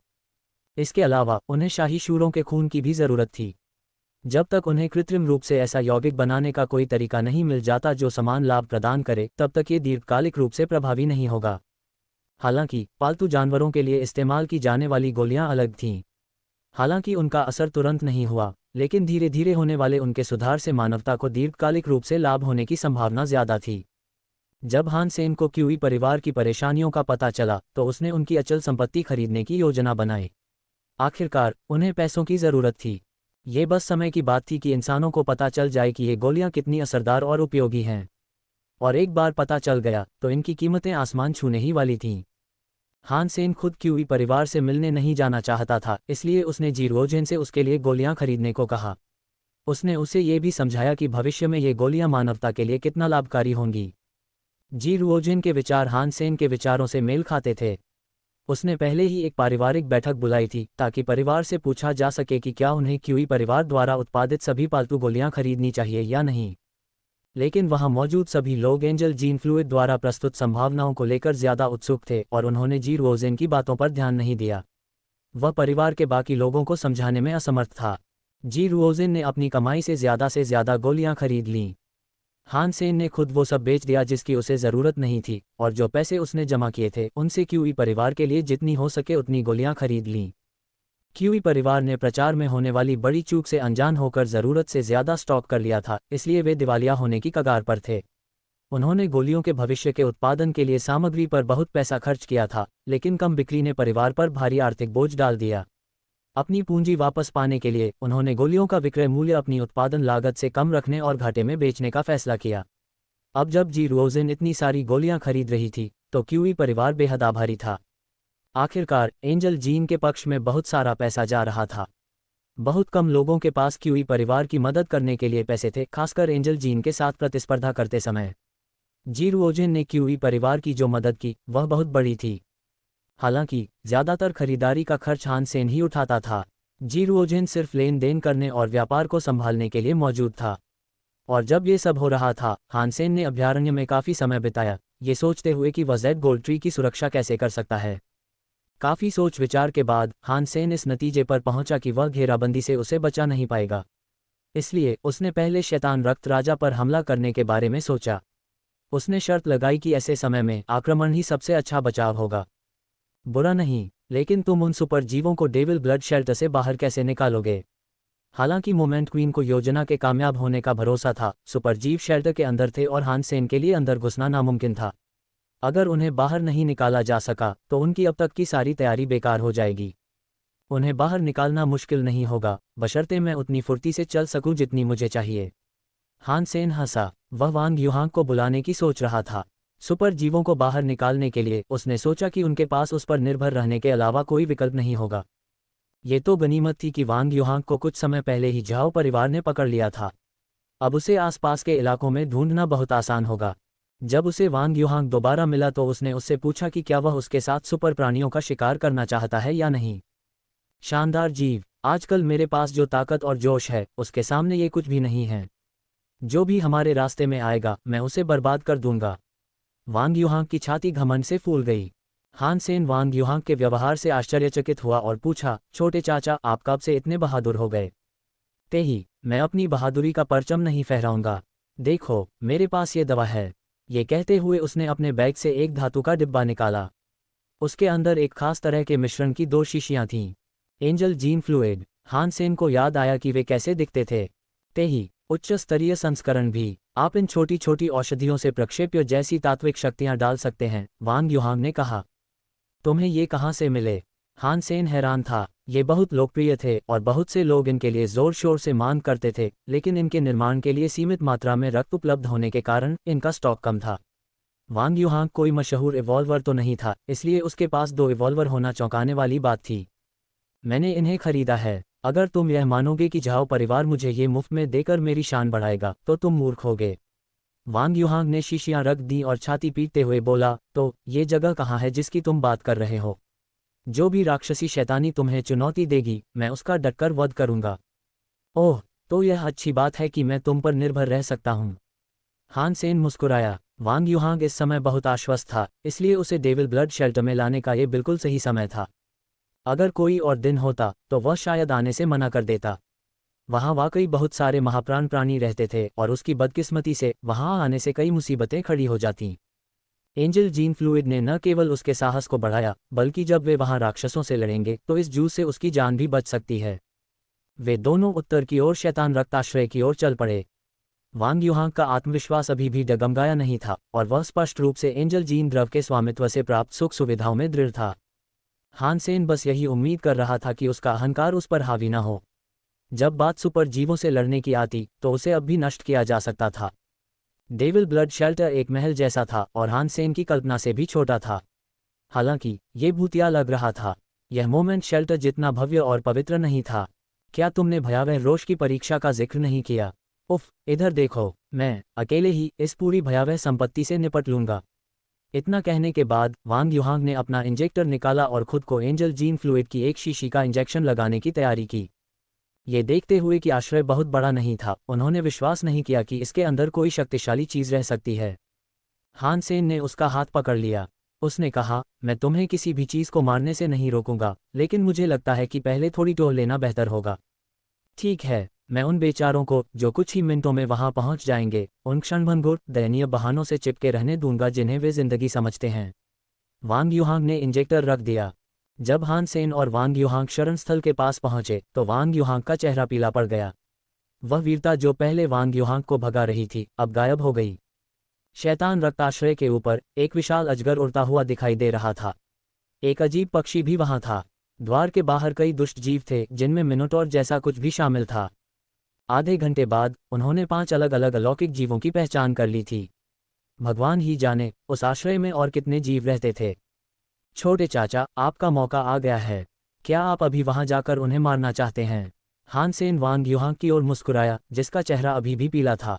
इसके अलावा उन्हें शाही शूरों के खून की भी जरूरत थी। जब तक उन्हें कृत्रिम रूप से ऐसा यौगिक बनाने का कोई तरीका नहीं मिल जाता जो समान लाभ प्रदान करे, तब तक ये दीर्घकालिक रूप से प्रभावी नहीं होगा। हालांकि पालतू जानवरों के लिए इस्तेमाल की जाने वाली गोलियां अलग थीं। हालांकि उनका असर तुरंत नहीं हुआ, लेकिन धीरे धीरे होने वाले उनके सुधार से मानवता को दीर्घकालिक रूप से लाभ होने की संभावना ज्यादा थी। जब हान सेन को क्यूई परिवार की परेशानियों का पता चला तो उसने उनकी अचल संपत्ति खरीदने की योजना बनाई। आखिरकार उन्हें पैसों की जरूरत थी। ये बस समय की बात थी कि इंसानों को पता चल जाए कि ये गोलियां कितनी असरदार और उपयोगी हैं। और एक बार पता चल गया तो इनकी कीमतें आसमान छूने ही वाली थीं। हान सेन खुद क्यूई परिवार से मिलने नहीं जाना चाहता था, इसलिए उसने जी रुओजिन से उसके लिए गोलियां खरीदने को कहा। उसने उसे ये भी समझाया कि भविष्य में ये गोलियां मानवता के लिए कितना लाभकारी होंगी। जी रुओजिन के विचार हान सेन के विचारों से मेल खाते थे। उसने पहले ही एक पारिवारिक बैठक बुलाई थी ताकि परिवार से पूछा जा सके कि क्या उन्हें क्यूई परिवार द्वारा उत्पादित सभी पालतू गोलियां खरीदनी चाहिए या नहीं। लेकिन वहां मौजूद सभी लोग एंजल जीन फ्लूइड द्वारा प्रस्तुत संभावनाओं को लेकर ज्यादा उत्सुक थे और उन्होंने जी रुओजिन की बातों पर ध्यान नहीं दिया। वह परिवार के बाकी लोगों को समझाने में असमर्थ था। जी रुओजिन ने अपनी कमाई से ज्यादा गोलियां खरीद लीं। हान सेन ने खुद वो सब बेच दिया जिसकी उसे जरूरत नहीं थी, और जो पैसे उसने जमा किए थे उनसे क्यूई परिवार के लिए जितनी हो सके उतनी गोलियां खरीद लीं। क्यूई परिवार ने प्रचार में होने वाली बड़ी चूक से अनजान होकर जरूरत से ज्यादा स्टॉक कर लिया था, इसलिए वे दिवालिया होने की कगार पर थे। उन्होंने गोलियों के भविष्य के उत्पादन के लिए सामग्री पर बहुत पैसा खर्च किया था, लेकिन कम बिक्री ने परिवार पर भारी आर्थिक बोझ डाल दिया। अपनी पूंजी वापस पाने के लिए उन्होंने गोलियों का विक्रय मूल्य अपनी उत्पादन लागत से कम रखने और घाटे में बेचने का फैसला किया। अब जब जी रुओजिन इतनी सारी गोलियां खरीद रही थी तो क्यूई परिवार बेहद आभारी था। आखिरकार एंजल जीन के पक्ष में बहुत सारा पैसा जा रहा था। बहुत कम लोगों के पास क्यूई परिवार की मदद करने के लिए पैसे थे, खासकर एंजल जीन के साथ प्रतिस्पर्धा करते समय। जी रुओजिन ने क्यूई परिवार की जो मदद की वह बहुत बड़ी थी। हालांकि ज्यादातर खरीदारी का खर्च हान सेन ही उठाता था। जी रुओजिन सिर्फ लेन देन करने और व्यापार को संभालने के लिए मौजूद था। और जब ये सब हो रहा था, हान सेन ने अभयारण्य में काफी समय बिताया, ये सोचते हुए कि वह जेड गोल्ड ट्री की सुरक्षा कैसे कर सकता है। काफी सोच विचार के बाद हान सेन इस नतीजे पर पहुंचा कि वह घेराबंदी से उसे बचा नहीं पाएगा। इसलिए उसने पहले शैतान रक्त राजा पर हमला करने के बारे में सोचा। उसने शर्त लगाई कि ऐसे समय में आक्रमण ही सबसे अच्छा बचाव होगा। बुरा नहीं, लेकिन तुम उन सुपर जीवों को डेविल ब्लड शेल्टर से बाहर कैसे निकालोगे? हालांकि मोमेंट क्वीन को योजना के कामयाब होने का भरोसा था। सुपर जीव शेल्टर के अंदर थे और हान सेन के लिए अंदर घुसना नामुमकिन था। अगर उन्हें बाहर नहीं निकाला जा सका तो उनकी अब तक की सारी तैयारी बेकार हो जाएगी। उन्हें बाहर निकालना मुश्किल नहीं होगा, बशर्ते मैं उतनी फुर्ती से चल सकूं जितनी मुझे चाहिए। हान सेन हंसा। वह वांग युहांग को बुलाने की सोच रहा था। सुपर जीवों को बाहर निकालने के लिए उसने सोचा कि उनके पास उस पर निर्भर रहने के अलावा कोई विकल्प नहीं होगा। ये तो गनीमत थी कि वांग युहांग को कुछ समय पहले ही झाओ परिवार ने पकड़ लिया था। अब उसे आसपास के इलाकों में ढूंढना बहुत आसान होगा। जब उसे वांग युहांग दोबारा मिला तो उसने उससे पूछा कि क्या वह उसके साथ सुपर प्राणियों का शिकार करना चाहता है या नहीं। शानदार जीव, आजकल मेरे पास जो ताकत और जोश है उसके सामने ये कुछ भी नहीं है। जो भी हमारे रास्ते में आएगा मैं उसे बर्बाद कर दूंगा। वांग युहांग की छाती घमंड से फूल गई। हान सेन वांग युहांग के व्यवहार से आश्चर्यचकित हुआ और पूछा, छोटे चाचा आप कब से इतने बहादुर हो गए? ते ही, मैं अपनी बहादुरी का परचम नहीं फहराऊंगा। देखो मेरे पास ये दवा है। ये कहते हुए उसने अपने बैग से एक धातु का डिब्बा निकाला। उसके अंदर एक खास तरह के मिश्रण की 2 शीशियां थीं। Angel gene fluid. हान सेन को याद आया कि वे कैसे दिखते थे। ते ही, उच्च स्तरीय संस्करण भी। आप इन छोटी छोटी औषधियों से प्रक्षेप्य जैसी तात्विक शक्तियां डाल सकते हैं, वांग युहांग ने कहा। तुम्हें ये कहाँ से मिले? हान सेन हैरान था। ये बहुत लोकप्रिय थे और बहुत से लोग इनके लिए जोर शोर से मांग करते थे, लेकिन इनके निर्माण के लिए सीमित मात्रा में रक्त उपलब्ध होने के कारण इनका स्टॉक कम था। वांग युहांग कोई मशहूर इवॉल्वर तो नहीं था, इसलिए उसके पास 2 इवॉल्वर होना चौंकाने वाली बात थी। मैंने इन्हें खरीदा है। अगर तुम यह मानोगे कि झाओ परिवार मुझे ये मुफ्त में देकर मेरी शान बढ़ाएगा तो तुम मूर्ख होगे। वांग युहांग ने शीशियां रख दी और छाती पीटते हुए बोला, तो ये जगह कहाँ है जिसकी तुम बात कर रहे हो? जो भी राक्षसी शैतानी तुम्हें चुनौती देगी मैं उसका डटकर वध करूंगा। ओह, तो यह अच्छी बात है कि मैं तुम पर निर्भर रह सकता हूँ। हान सेन मुस्कुराया। वांग युहांग इस समय बहुत आश्वस्त था, इसलिए उसे डेविल ब्लड शेल्टर में लाने का ये बिल्कुल सही समय था। अगर कोई और दिन होता तो वह शायद आने से मना कर देता। वहाँ वाकई बहुत सारे महाप्राण प्राणी रहते थे और उसकी बदकिस्मती से वहाँ आने से कई मुसीबतें खड़ी हो जातीं। एंजल जीन फ्लूइड ने न केवल उसके साहस को बढ़ाया, बल्कि जब वे वहाँ राक्षसों से लड़ेंगे तो इस जूझ से उसकी जान भी बच सकती है। वे दोनों उत्तर की ओर शैतान रक्ताश्रय की ओर चल पड़े। वांग युहांग का आत्मविश्वास अभी भी डगमगाया नहीं था और वह स्पष्ट रूप से एंजल जीन द्रव के स्वामित्व से प्राप्त सुख सुविधाओं में दृढ़ था। हान सेन बस यही उम्मीद कर रहा था कि उसका अहंकार उस पर हावी न हो। जब बात सुपर जीवों से लड़ने की आती तो उसे अब भी नष्ट किया जा सकता था। डेविल ब्लड शेल्टर एक महल जैसा था और हान सेन की कल्पना से भी छोटा था। हालांकि ये भूतिया लग रहा था। यह मोमेंट शेल्टर जितना भव्य और पवित्र नहीं था। क्या तुमने भयावह रोष की परीक्षा का जिक्र नहीं किया? उफ, इधर देखो, मैं अकेले ही इस पूरी भयावह संपत्ति से निपट लूंगा। इतना कहने के बाद वांग युहांग ने अपना इंजेक्टर निकाला और खुद को एंजल जीन फ्लूइड की एक शीशी का इंजेक्शन लगाने की तैयारी की। ये देखते हुए कि आश्रय बहुत बड़ा नहीं था, उन्होंने विश्वास नहीं किया कि इसके अंदर कोई शक्तिशाली चीज रह सकती है। हान सेन ने उसका हाथ पकड़ लिया। उसने कहा, मैं तुम्हें किसी भी चीज को मारने से नहीं रोकूंगा, लेकिन मुझे लगता है कि पहले थोड़ी टोल लेना बेहतर होगा। ठीक है, मैं उन बेचारों को जो कुछ ही मिनटों में वहां पहुंच जाएंगे उन क्षणभंगुर दयनीय बहानों से चिपके रहने दूंगा जिन्हें वे जिंदगी समझते हैं। वांग युहांग ने इंजेक्टर रख दिया। जब हान सेन और वांग युहांग शरणस्थल के पास पहुंचे तो वांग युहांग का चेहरा पीला पड़ गया। वह वीरता जो पहले वांग युहांग को भगा रही थी अब गायब हो गई। शैतान रक्ताश्रय के ऊपर एक विशाल अजगर उड़ता हुआ दिखाई दे रहा था। एक अजीब पक्षी भी वहां था। द्वार के बाहर कई दुष्ट जीव थे जिनमें मिनोटॉर जैसा कुछ भी शामिल था। आधे घंटे बाद उन्होंने 5 अलग अलग अलौकिक जीवों की पहचान कर ली थी। भगवान ही जाने उस आश्रय में और कितने जीव रहते थे। छोटे चाचा, आपका मौका आ गया है। क्या आप अभी वहां जाकर उन्हें मारना चाहते हैं? हान सेन वांग युहांग की ओर मुस्कुराया, जिसका चेहरा अभी भी पीला था।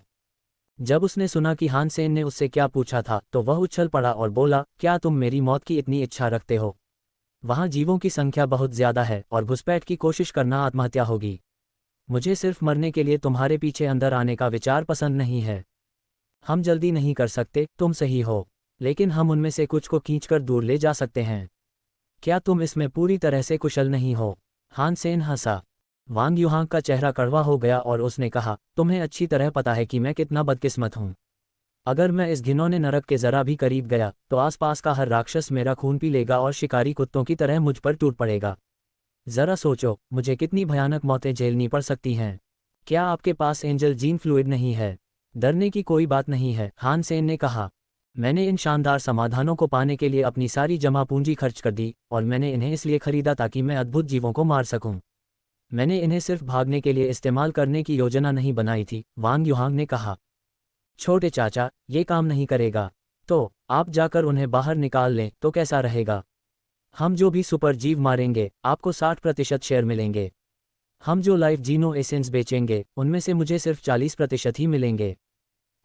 जब उसने सुना कि हान सेन ने उससे क्या पूछा था तो वह उछल पड़ा और बोला, क्या तुम मेरी मौत की इतनी इच्छा रखते हो? वहां जीवों की संख्या बहुत ज्यादा है और घुसपैठ की कोशिश करना आत्महत्या होगी। मुझे सिर्फ मरने के लिए तुम्हारे पीछे अंदर आने का विचार पसंद नहीं है। हम जल्दी नहीं कर सकते, तुम सही हो, लेकिन हम उनमें से कुछ को खींचकर दूर ले जा सकते हैं। क्या तुम इसमें पूरी तरह से कुशल नहीं हो? हान सेन हंसा। वांग युहांग का चेहरा कड़वा हो गया और उसने कहा, तुम्हें अच्छी तरह पता है कि मैं कितना बदकिस्मत हूं। अगर मैं इस घिनौने नरक के जरा भी करीब गया तो आसपास का हर राक्षस मेरा खून पी लेगा और शिकारी कुत्तों की तरह मुझ पर टूट पड़ेगा। जरा सोचो, मुझे कितनी भयानक मौतें झेलनी पड़ सकती हैं। क्या आपके पास एंजल जीन फ्लूइड नहीं है? डरने की कोई बात नहीं है, हान सेन ने कहा। मैंने इन शानदार समाधानों को पाने के लिए अपनी सारी जमा पूंजी खर्च कर दी और मैंने इन्हें इसलिए खरीदा ताकि मैं अद्भुत जीवों को मार सकूं। मैंने इन्हें सिर्फ भागने के लिए इस्तेमाल करने की योजना नहीं बनाई थी, वांग युहांग ने कहा। छोटे चाचा, ये काम नहीं करेगा। तो आप जाकर उन्हें बाहर निकाल लें तो कैसा रहेगा? हम जो भी सुपर जीव मारेंगे आपको 60% शेयर मिलेंगे। हम जो लाइफ जीनो एसेंस बेचेंगे उनमें से मुझे सिर्फ 40% ही मिलेंगे।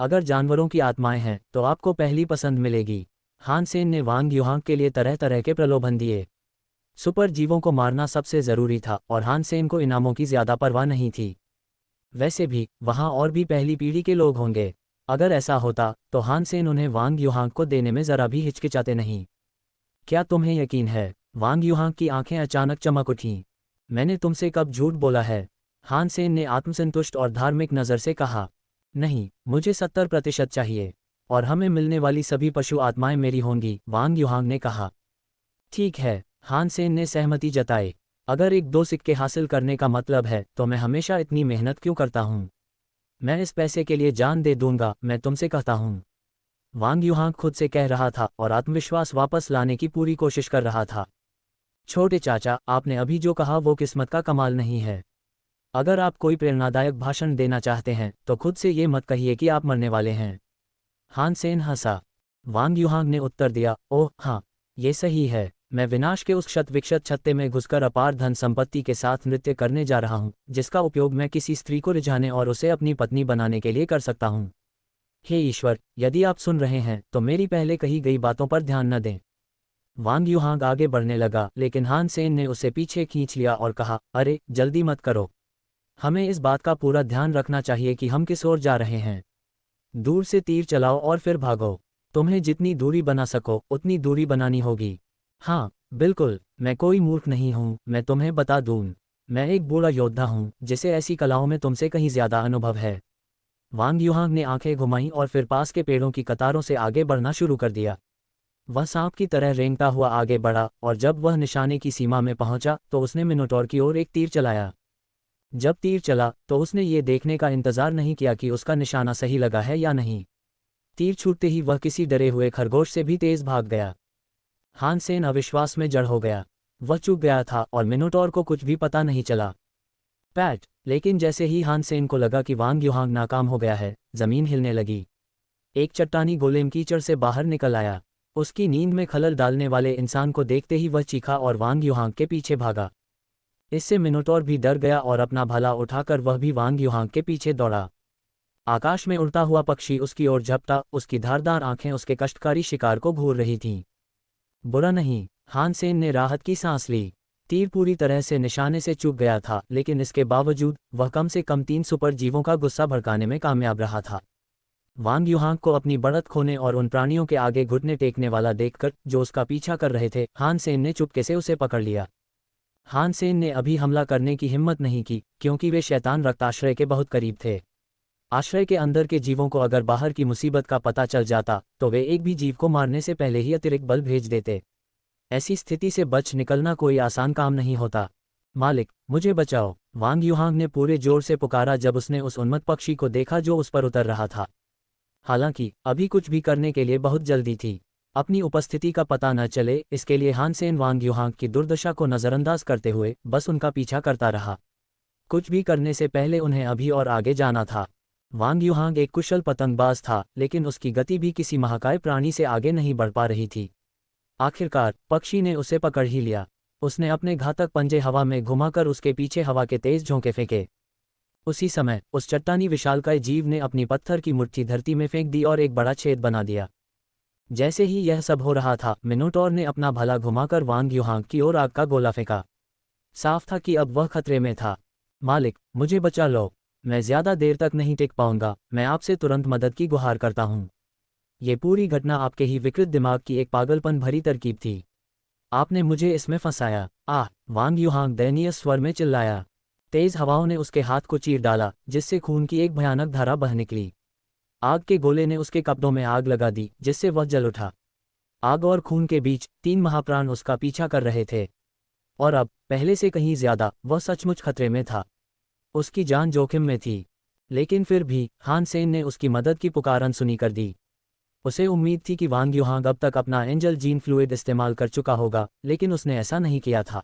अगर जानवरों की आत्माएं हैं तो आपको पहली पसंद मिलेगी। हान सेन ने वांग युहांग के लिए तरह तरह के प्रलोभन दिए। सुपर जीवों को मारना सबसे ज़रूरी था और हान सेन को इनामों की ज़्यादा परवाह नहीं थी। वैसे भी वहाँ और भी पहली पीढ़ी के लोग होंगे। अगर ऐसा होता तो हान सेन उन्हें वांग युहांग को देने में ज़रा भी हिचकिचाते नहीं। क्या तुम्हें यकीन है? वांग युहांग की आंखें अचानक चमक उठीं। मैंने तुमसे कब झूठ बोला है? हान सेन ने आत्मसंतुष्ट और धार्मिक नज़र से कहा। नहीं, मुझे 70% चाहिए, और हमें मिलने वाली सभी पशु आत्माएं मेरी होंगी, वांग युहांग ने कहा। ठीक है, हान सेन ने सहमति जताई। अगर 1-2 सिक्के हासिल करने का मतलब है तो मैं हमेशा इतनी मेहनत क्यों करता हूँ? मैं इस पैसे के लिए जान दे दूंगा, मैं तुमसे कहता हूँ। वांग युहांग खुद से कह रहा था और आत्मविश्वास वापस लाने की पूरी कोशिश कर रहा था। छोटे चाचा, आपने अभी जो कहा वो किस्मत का कमाल नहीं है। अगर आप कोई प्रेरणादायक भाषण देना चाहते हैं तो खुद से ये मत कहिए कि आप मरने वाले हैं। हान सेन हंसा। वांग युहांग ने उत्तर दिया, ओह हाँ, ये सही है। मैं विनाश के उस क्षत विक्षत छत्ते में घुसकर अपार धन संपत्ति के साथ नृत्य करने जा रहा हूँ, जिसका उपयोग मैं किसी स्त्री को रिझाने और उसे अपनी पत्नी बनाने के लिए कर सकता हूँ। हे ईश्वर, यदि आप सुन रहे हैं तो मेरी पहले कही गई बातों पर ध्यान न दें। वांग युहांग आगे बढ़ने लगा, लेकिन हान सेन ने उसे पीछे खींच लिया और कहा, अरे जल्दी मत करो। हमें इस बात का पूरा ध्यान रखना चाहिए कि हम किस ओर जा रहे हैं। दूर से तीर चलाओ और फिर भागो। तुम्हें जितनी दूरी बना सको उतनी दूरी बनानी होगी। हाँ बिल्कुल, मैं कोई मूर्ख नहीं हूँ, मैं तुम्हें बता दूँ। मैं एक बूढ़ा योद्धा हूँ जिसे ऐसी कलाओं में तुमसे कहीं ज़्यादा अनुभव है। वांग युहांग ने आंखें घुमाईं और फिर पास के पेड़ों की कतारों से आगे बढ़ना शुरू कर दिया। वह सांप की तरह रेंगता हुआ आगे बढ़ा और जब वह निशाने की सीमा में पहुंचा तो उसने मिनोटॉर की ओर एक तीर चलाया। जब तीर चला तो उसने ये देखने का इंतजार नहीं किया कि उसका निशाना सही लगा है या नहीं। तीर छूटते ही वह किसी डरे हुए खरगोश से भी तेज भाग गया। हान सेन अविश्वास में जड़ हो गया। वह चूक गया था और मिनोटॉर को कुछ भी पता नहीं चला। पैट, लेकिन जैसे ही हान सेन को लगा कि वांग युहांग नाकाम हो गया है, जमीन हिलने लगी। एक चट्टानी गोलेम कीचड़ से बाहर निकल आया। उसकी नींद में खलल डालने वाले इंसान को देखते ही वह चीखा और वांग युहांग के पीछे भागा। इससे मिनोटॉर भी डर गया और अपना भाला उठाकर वह भी वांग युहांग के पीछे दौड़ा। आकाश में उड़ता हुआ पक्षी उसकी ओर झपटा, उसकी धारदार आंखें उसके कष्टकारी शिकार को घूर रही थीं। बुरा नहीं, हान सेन ने राहत की सांस ली। तीर पूरी तरह से निशाने से चूक गया था, लेकिन इसके बावजूद वह कम से कम 3 सुपर जीवों का गुस्सा भड़काने में कामयाब रहा था। वांग युहांग को अपनी बढ़त खोने और उन प्राणियों के आगे घुटने टेकने वाला देखकर जो उसका पीछा कर रहे थे, हान सेन ने चुपके से उसे पकड़ लिया। हान सेन ने अभी हमला करने की हिम्मत नहीं की, क्योंकि वे शैतान रक्त आश्रय के बहुत करीब थे। आश्रय के अंदर के जीवों को अगर बाहर की मुसीबत का पता चल जाता तो वे एक भी जीव को मारने से पहले ही अतिरिक्त बल भेज देते। ऐसी स्थिति से बच निकलना कोई आसान काम नहीं होता। मालिक, मुझे बचाओ, वांग युहांग ने पूरे जोर से पुकारा जब उसने उस उन्मत्त पक्षी को देखा जो उस पर उतर रहा था। हालांकि अभी कुछ भी करने के लिए बहुत जल्दी थी। अपनी उपस्थिति का पता न चले इसके लिए हान सेन वांग युहांग की दुर्दशा को नज़रअंदाज करते हुए बस उनका पीछा करता रहा। कुछ भी करने से पहले उन्हें अभी और आगे जाना था। वांग युहांग एक कुशल पतंगबाज था, लेकिन उसकी गति भी किसी महाकाय प्राणी से आगे नहीं बढ़ पा रही थी। आखिरकार पक्षी ने उसे पकड़ ही लिया। उसने अपने घातक पंजे हवा में घुमाकर उसके पीछे हवा के तेज झोंके फेंके। उसी समय उस चट्टानी विशालकाय जीव ने अपनी पत्थर की मुट्ठी धरती में फेंक दी और एक बड़ा छेद बना दिया। जैसे ही यह सब हो रहा था, मिनोटॉर ने अपना भला घुमाकर वांग युहांग की ओर आग का गोला फेंका। साफ था कि अब वह खतरे में था। मालिक, मुझे बचा लो, मैं ज्यादा देर तक नहीं टिक पाऊंगा, मैं आपसे तुरंत मदद की गुहार करता हूँ। ये पूरी घटना आपके ही विकृत दिमाग की एक पागलपन भरी तरकीब थी। आपने मुझे इसमें फंसाया। आह, वांग युहांग दयनीय स्वर में चिल्लाया। तेज हवाओं ने उसके हाथ को चीर डाला, जिससे खून की एक भयानक धारा बह निकली। आग के गोले ने उसके कपड़ों में आग लगा दी, जिससे वह जल उठा। आग और खून के बीच 3 महाप्राण उसका पीछा कर रहे थे, और अब पहले से कहीं ज्यादा वह सचमुच खतरे में था। उसकी जान जोखिम में थी, लेकिन फिर भी हान सेन ने उसकी मदद की पुकार अनसुनी कर दी। उसे उम्मीद थी कि वांग युहांग अब तक अपना एंजल जीन फ्लूइड इस्तेमाल कर चुका होगा, लेकिन उसने ऐसा नहीं किया था।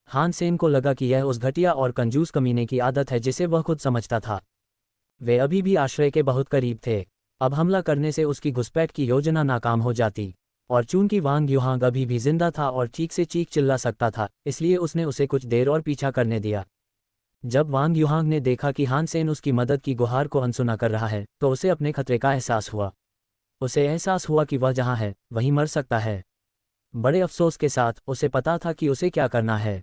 हान सेन को लगा कि यह उस घटिया और कंजूस कमीने की आदत है जिसे वह खुद समझता था। वे अभी भी आश्रय के बहुत करीब थे। अब हमला करने से उसकी घुसपैठ की योजना नाकाम हो जाती, और चूंकि वांग युहांग अभी भी जिंदा था और ठीक से चीख चिल्ला सकता था, इसलिए उसने उसे कुछ देर और पीछा करने दिया। जब वांग युहांग ने देखा कि हान सेन उसकी मदद की गुहार को अनसुना कर रहा है तो उसे अपने खतरे का एहसास हुआ। उसे एहसास हुआ कि वह जहाँ है वहीं मर सकता है। बड़े अफसोस के साथ उसे पता था कि उसे क्या करना है।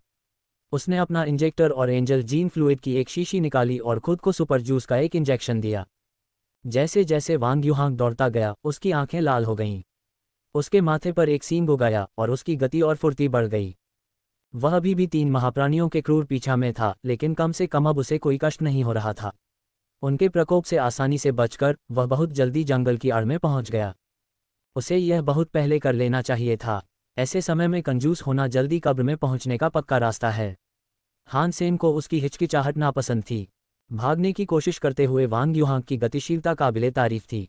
उसने अपना इंजेक्टर और एंजल जीन फ्लूइड की एक शीशी निकाली और खुद को सुपर जूस का एक इंजेक्शन दिया। जैसे जैसे वांग युहांग दौड़ता गया उसकी आंखें लाल हो गईं। उसके माथे पर एक सींग उग आया और उसकी गति और फुर्ती बढ़ गई। वह अभी भी 3 महाप्राणियों के क्रूर पीछा में था, लेकिन कम से कम अब उसे कोई कष्ट नहीं हो रहा था। उनके प्रकोप से आसानी से बचकर वह बहुत जल्दी जंगल की आड़ में पहुंच गया। उसे यह बहुत पहले कर लेना चाहिए था। ऐसे समय में कंजूस होना जल्दी कब्र में पहुंचने का पक्का रास्ता है। हान सेन को उसकी हिचकिचाहट नापसंद थी। भागने की कोशिश करते हुए वांग युहांग की गतिशीलता काबिले तारीफ थी।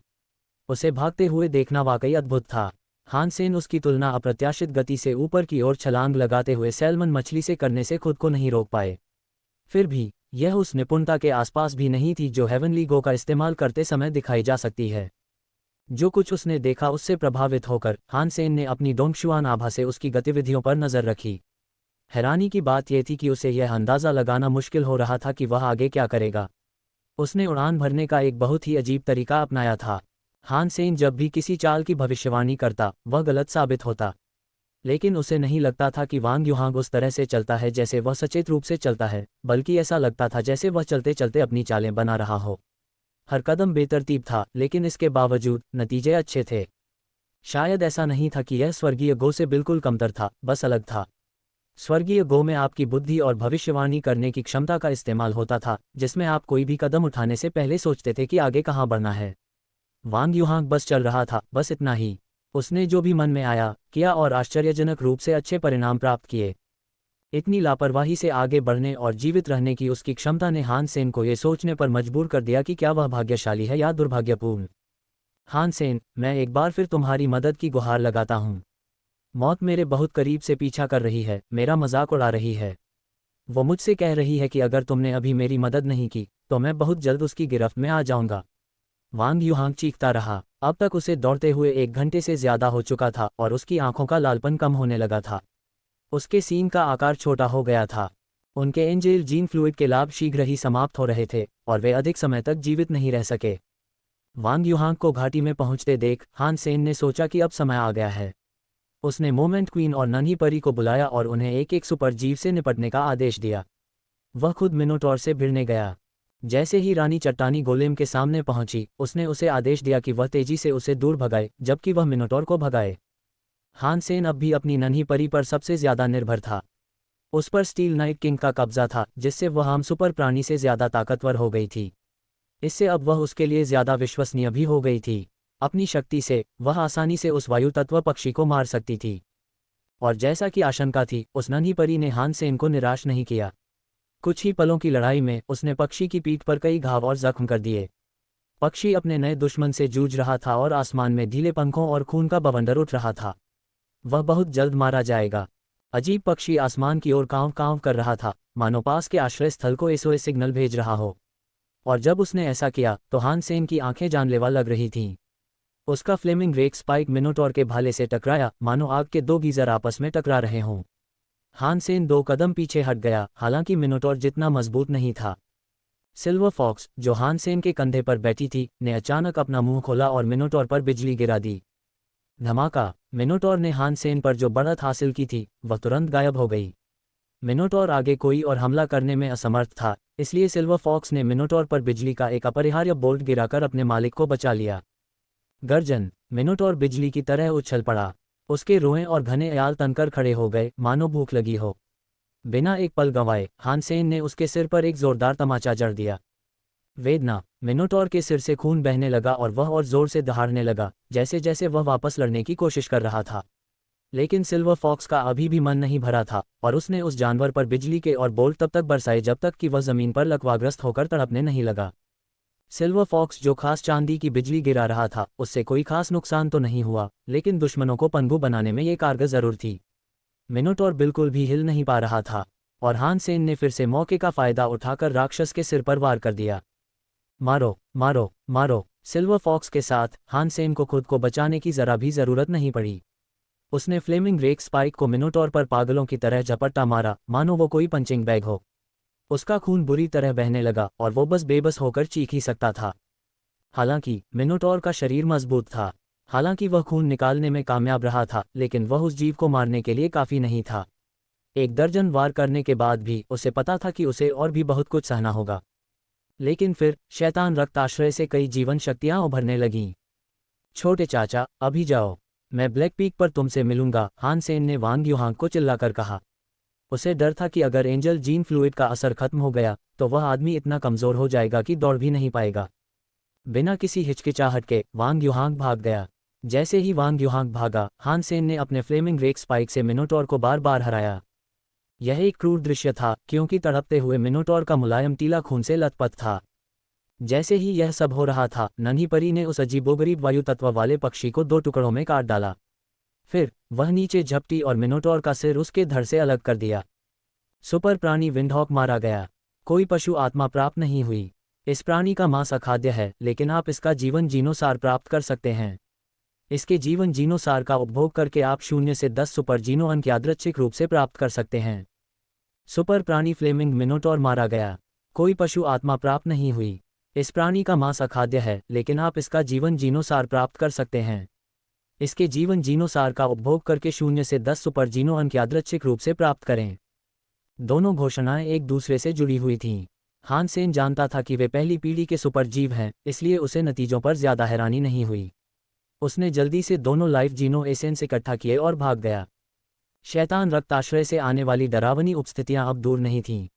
उसे भागते हुए देखना वाकई अद्भुत था। हान सेन उसकी तुलना अप्रत्याशित गति से ऊपर की ओर छलांग लगाते हुए सैल्मन मछली से करने से खुद को नहीं रोक पाए। फिर भी यह उस निपुणता के आसपास भी नहीं थी जो हेवनली गो का इस्तेमाल करते समय दिखाई जा सकती है। जो कुछ उसने देखा उससे प्रभावित होकर हान सेन ने अपनी डोंगशुआन आभा से उसकी गतिविधियों पर नजर रखी। हैरानी की बात यह थी कि उसे यह अंदाज़ा लगाना मुश्किल हो रहा था कि वह आगे क्या करेगा। उसने उड़ान भरने का एक बहुत ही अजीब तरीका अपनाया था। हान सेन जब भी किसी चाल की भविष्यवाणी करता वह गलत साबित होता। लेकिन उसे नहीं लगता था कि वांग युहांग उस तरह से चलता है जैसे वह सचेत रूप से चलता है, बल्कि ऐसा लगता था जैसे वह चलते चलते अपनी चालें बना रहा हो। हर कदम बेतरतीब था, लेकिन इसके बावजूद नतीजे अच्छे थे। शायद ऐसा नहीं था कि यह स्वर्गीय गो से बिल्कुल कमतर था, बस अलग था। स्वर्गीय गो में आपकी बुद्धि और भविष्यवाणी करने की क्षमता का इस्तेमाल होता था, जिसमें आप कोई भी कदम उठाने से पहले सोचते थे कि आगे कहाँ बढ़ना है। वांग युहांग बस चल रहा था, बस इतना ही। उसने जो भी मन में आया किया और आश्चर्यजनक रूप से अच्छे परिणाम प्राप्त किए। इतनी लापरवाही से आगे बढ़ने और जीवित रहने की उसकी क्षमता ने हान सेन को ये सोचने पर मजबूर कर दिया कि क्या वह भाग्यशाली है या दुर्भाग्यपूर्ण। हान सेन, मैं एक बार फिर तुम्हारी मदद की गुहार लगाता हूँ। मौत मेरे बहुत करीब से पीछा कर रही है, मेरा मजाक उड़ा रही है। वो मुझसे कह रही है कि अगर तुमने अभी मेरी मदद नहीं की तो मैं बहुत जल्द उसकी गिरफ्त में आ जाऊंगा। वांग युहांग चीखता रहा। अब तक उसे दौड़ते हुए 1 घंटे से ज्यादा हो चुका था और उसकी आंखों का लालपन कम होने लगा था। उसके सीन का आकार छोटा हो गया था। उनके एंजेल जीन फ्लूइड के लाभ शीघ्र ही समाप्त हो रहे थे और वे अधिक समय तक जीवित नहीं रह सके। वांग युहांग को घाटी में पहुंचते देख हान सेन ने सोचा कि अब समय आ गया है। उसने मोमेंट क्वीन और नन्ही परी को बुलाया और उन्हें एक एक सुपर जीव से निपटने का आदेश दिया। वह खुद मिनोटॉर से भिड़ने गया। जैसे ही रानी चट्टानी गोलेम के सामने पहुंची उसने उसे आदेश दिया कि वह तेजी से उसे दूर भगाए जबकि वह मिनोटॉर को भगाए। हान सेन अब भी अपनी नन्ही परी पर सबसे ज्यादा निर्भर था। उस पर स्टील नाइट किंग का कब्जा था, जिससे वह आम सुपर प्राणी से ज्यादा ताकतवर हो गई थी। इससे अब वह उसके लिए ज्यादा विश्वसनीय भी हो गई थी। अपनी शक्ति से वह आसानी से उस वायु तत्व पक्षी को मार सकती थी। और जैसा कि आशंका थी, उस नन्ही परी ने हान सेन को निराश नहीं किया। कुछ ही पलों की लड़ाई में उसने पक्षी की पीठ पर कई घाव और जख्म कर दिए। पक्षी अपने नए दुश्मन से जूझ रहा था और आसमान में ढीले पंखों और खून का बवंडर उठ रहा था। वह बहुत जल्द मारा जाएगा। अजीब पक्षी आसमान की ओर कांव कांव कर रहा था, मानो पास के आश्रय स्थल को एसओएस सिग्नल भेज रहा हो। और जब उसने ऐसा किया तो हान सेन की आंखें जानलेवा लग रही थीं। उसका फ्लेमिंग रेक स्पाइक मिनोटॉर के भाले से टकराया, मानो आग के 2 गीजर आपस में टकरा रहे हों। हान सेन 2 कदम पीछे हट गया, हालांकि मिनोटॉर जितना मजबूत नहीं था। सिल्वर फॉक्स, जो हान सेन के कंधे पर बैठी थी, ने अचानक अपना मुंह खोला और मिनोटॉर पर बिजली गिरा दी। धमाका। मिनोटॉर ने हान सेन पर जो बढ़त हासिल की थी वह तुरंत गायब हो गई। मिनोटॉर आगे कोई और हमला करने में असमर्थ था, इसलिए सिल्वर फॉक्स ने मिनोटॉर पर बिजली का एक अपरिहार्य बोल्ट गिराकर अपने मालिक को बचा लिया। गर्जन। मिनोटॉर बिजली की तरह उछल पड़ा। उसके रोएं और घने याल तनकर खड़े हो गए, मानो भूख लगी हो। बिना एक पल गंवाए हान सेन ने उसके सिर पर एक जोरदार तमाचा जड़ दिया। वेदना। मिनोटॉर के सिर से खून बहने लगा और वह और जोर से दहाड़ने लगा, जैसे जैसे वह वापस लड़ने की कोशिश कर रहा था। लेकिन सिल्वर फॉक्स का अभी भी मन नहीं भरा था और उसने उस जानवर पर बिजली के और बोल्ट तब तक बरसाए जब तक कि वह जमीन पर लकवाग्रस्त होकर तड़पने नहीं लगा। सिल्वर फॉक्स जो खास चांदी की बिजली गिरा रहा था उससे कोई खास नुकसान तो नहीं हुआ, लेकिन दुश्मनों को पनघु बनाने में ये कारगर जरूर थी। मिनोटॉर बिल्कुल भी हिल नहीं पा रहा था और हान सेन ने फिर से मौके का फायदा उठाकर राक्षस के सिर पर वार कर दिया। मारो मारो मारो। सिल्वर फॉक्स के साथ हान सेन को खुद को बचाने की जरा भी जरूरत नहीं पड़ी। उसने फ्लेमिंग रेक स्पाइक को मिनोटॉर पर पागलों की तरह झपट्टा मारा, मानो वो कोई पंचिंग बैग हो। उसका खून बुरी तरह बहने लगा और वो बस बेबस होकर चीख ही सकता था। हालांकि मिनोटॉर का शरीर मजबूत था। हालांकि वह खून निकालने में कामयाब रहा था, लेकिन वह उस जीव को मारने के लिए काफ़ी नहीं था। एक दर्जन वार करने के बाद भी उसे पता था कि उसे और भी बहुत कुछ सहना होगा। लेकिन फिर शैतान रक्त आश्रय से कई जीवन शक्तियां उभरने लगीं। छोटे चाचा, अभी जाओ, मैं ब्लैक पीक पर तुमसे मिलूंगा, हान सेन ने वांग युहांग को चिल्लाकर कहा। उसे डर था कि अगर एंजल जीन फ्लूइड का असर खत्म हो गया तो वह आदमी इतना कमज़ोर हो जाएगा कि दौड़ भी नहीं पाएगा। बिना किसी हिचकिचाहट के वांग युहांग भाग गया। जैसे ही वांग युहांग भागा, हान सेन ने अपने फ्लेमिंग रेक स्पाइक से मिनोटॉर को बार बार हराया। यह एक क्रूर दृश्य था, क्योंकि तड़पते हुए मिनोटॉर का मुलायम टीला खून से लथपथ था। जैसे ही यह सब हो रहा था, नन्ही परी ने उस अजीबोगरीब वायु तत्व वाले पक्षी को 2 टुकड़ों में काट डाला। फिर वह नीचे झपटी और मिनोटॉर का सिर उसके धड़ से अलग कर दिया। सुपर प्राणी विंडहॉक मारा गया। कोई पशु आत्मा प्राप्त नहीं हुई। इस प्राणी का मांस अखाद्य है, लेकिन आप इसका जीवन जीनोसार प्राप्त कर सकते हैं। इसके जीवन जीनोसार का उपभोग करके आप 0 से 10 सुपर जीनो अंक यादृच्छिक रूप से प्राप्त कर सकते हैं। सुपर प्राणी फ्लेमिंग मिनोटॉर मारा गया। कोई पशु आत्मा प्राप्त नहीं हुई। इस प्राणी का मांस अखाद्य है, लेकिन आप इसका जीवन जीनोसार प्राप्त कर सकते हैं। इसके जीवन जीनोसार का उपभोग करके 0 से 10 सुपर जीनो अंक यादृच्छिक रूप से प्राप्त करें। दोनों घोषणाएं एक दूसरे से जुड़ी हुई थीं। हान सेन जानता था कि वे पहली पीढ़ी के सुपर जीव हैं, इसलिए उसे नतीजों पर ज्यादा हैरानी नहीं हुई। उसने जल्दी से दोनों लाइफ जीनो एसेंस इकट्ठा किए और भाग गया। शैतान रक्त आश्रय से आने वाली डरावनी उपस्थितियां अब दूर नहीं थीं।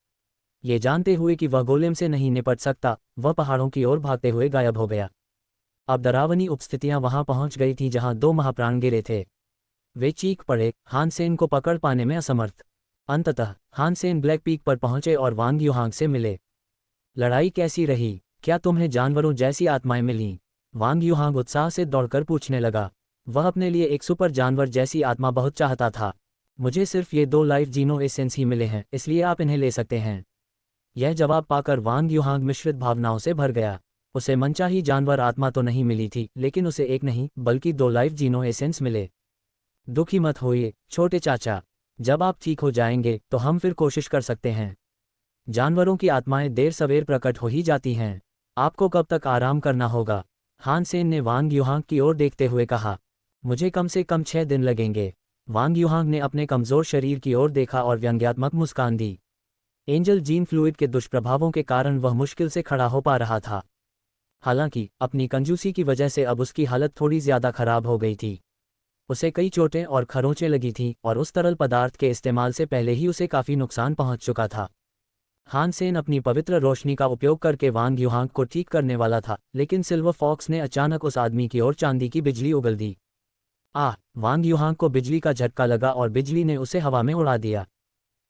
ये जानते हुए कि वह गोलेम से नहीं निपट सकता, वह पहाड़ों की ओर भागते हुए गायब हो गया। अब डरावनी उपस्थितियां वहां पहुंच गई थीं जहां 2 महाप्राण गिरे थे। वे चीख पड़े, हान सेन को पकड़ पाने में असमर्थ। अंततः हान सेन ब्लैक पीक पर पहुंचे और वांग युहांग से मिले। लड़ाई कैसी रही? क्या तुम्हें जानवरों जैसी आत्माएं मिलीं? वांग युहांग उत्साह से दौड़कर पूछने लगा। वह अपने लिए एक सुपर जानवर जैसी आत्मा बहुत चाहता था। मुझे सिर्फ ये 2 लाइफ जीनो एसेंस ही मिले हैं, इसलिए आप इन्हें ले सकते हैं। यह जवाब पाकर वांग युहांग मिश्रित भावनाओं से भर गया। उसे मनचाही जानवर आत्मा तो नहीं मिली थी, लेकिन उसे एक नहीं बल्कि 2 लाइफ जीनो एसेंस मिले। दुखी मत होइए छोटे चाचा, जब आप ठीक हो जाएंगे तो हम फिर कोशिश कर सकते हैं। जानवरों की आत्माएं देर सवेर प्रकट हो ही जाती हैं। आपको कब तक आराम करना होगा? हान सेन ने वांग युहांग की ओर देखते हुए कहा। मुझे कम से कम 6 दिन लगेंगे। वांग युहांग ने अपने कमजोर शरीर की ओर देखा और व्यंग्यात्मक मुस्कान दी। एंजल जीन फ्लूइड के दुष्प्रभावों के कारण वह मुश्किल से खड़ा हो पा रहा था। हालांकि अपनी कंजूसी की वजह से अब उसकी हालत थोड़ी ज्यादा खराब हो गई थी। उसे कई चोटें और खरोंचें लगी थीं और उस तरल पदार्थ के इस्तेमाल से पहले ही उसे काफ़ी नुकसान पहुंच चुका था। हान सेन अपनी पवित्र रोशनी का उपयोग करके वांग युहांग को ठीक करने वाला था, लेकिन सिल्वर फॉक्स ने अचानक उस आदमी की ओर चांदी की बिजली उगल दी। वांग युहांग को बिजली का झटका लगा और बिजली ने उसे हवा में उड़ा दिया।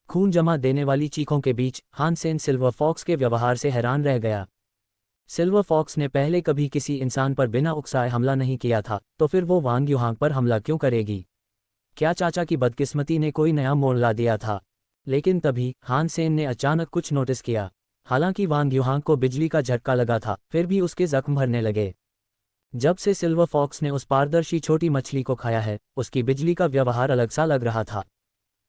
खून जमा देने वाली चीखों के बीच हान सेन सिल्वर फॉक्स के व्यवहार से हैरान रह गया। सिल्वर फॉक्स ने पहले कभी किसी इंसान पर बिना उकसाए हमला नहीं किया था, तो फिर वो वांग युहांग पर हमला क्यों करेगी? क्या चाचा की बदकिस्मती ने कोई नया मोड़ ला दिया था? लेकिन तभी हान सेन ने अचानक कुछ नोटिस किया। हालांकि वांग युहांग को बिजली का झटका लगा था, फिर भी उसके जख्म भरने लगे। जब से सिल्वर फॉक्स ने उस पारदर्शी छोटी मछली को खाया है, उसकी बिजली का व्यवहार अलग सा लग रहा था।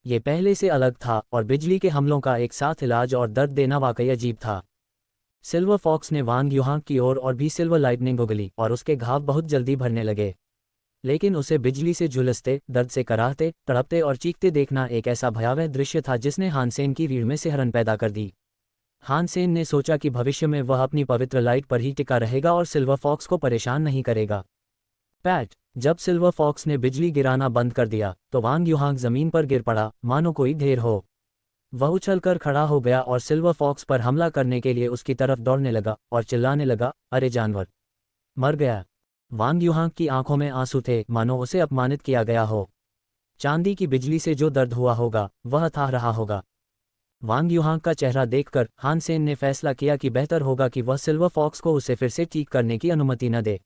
ये पहले से अलग था और बिजली के हमलों का एक साथ इलाज और दर्द देना वाकई अजीब था। सिल्वर फॉक्स ने वांग युहांग की ओर और भी सिल्वर लाइटनिंग उगली और उसके घाव बहुत जल्दी भरने लगे। लेकिन उसे बिजली से झुलसते, दर्द से कराहते, तड़पते और चीखते देखना एक ऐसा भयावह दृश्य था जिसने हान सेन की रीढ़ में सिहरन पैदा कर दी। हान सेन ने सोचा कि भविष्य में वह अपनी पवित्र लाइट पर ही टिका रहेगा और सिल्वर फॉक्स को परेशान नहीं करेगा। पैट, जब सिल्वर फॉक्स ने बिजली गिराना बंद कर दिया तो वांग युहांग जमीन पर गिर पड़ा, मानो कोई ढेर हो। वह उछलकर खड़ा हो गया और सिल्वर फॉक्स पर हमला करने के लिए उसकी तरफ दौड़ने लगा और चिल्लाने लगा, अरे जानवर, मर गया। वांग युहांग की आंखों में आंसू थे, मानो उसे अपमानित किया गया हो। चांदी की बिजली से जो दर्द हुआ होगा वह था रहा होगा। वांग युहांग का चेहरा देखकर हान सेन ने फैसला किया कि बेहतर होगा कि वह सिल्वर फॉक्स को उसे फिर से ठीक करने की अनुमति न दे।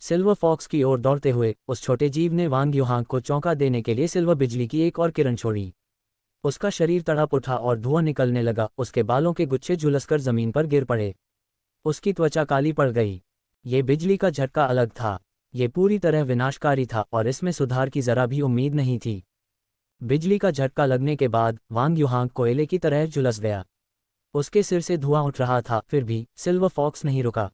सिल्वर फॉक्स की ओर दौड़ते हुए उस छोटे जीव ने वांग युहांग को चौंका देने के लिए सिल्वर बिजली की एक और किरण छोड़ी। उसका शरीर तड़प उठा और धुआं निकलने लगा। उसके बालों के गुच्छे झुलसकर जमीन पर गिर पड़े। उसकी त्वचा काली पड़ गई। ये बिजली का झटका अलग था। ये पूरी तरह विनाशकारी था और इसमें सुधार की जरा भी उम्मीद नहीं थी। बिजली का झटका लगने के बाद वांग युहांग कोयले की तरह झुलस गया। उसके सिर से धुआं उठ रहा था, फिर भी सिल्वर फॉक्स नहीं रुका।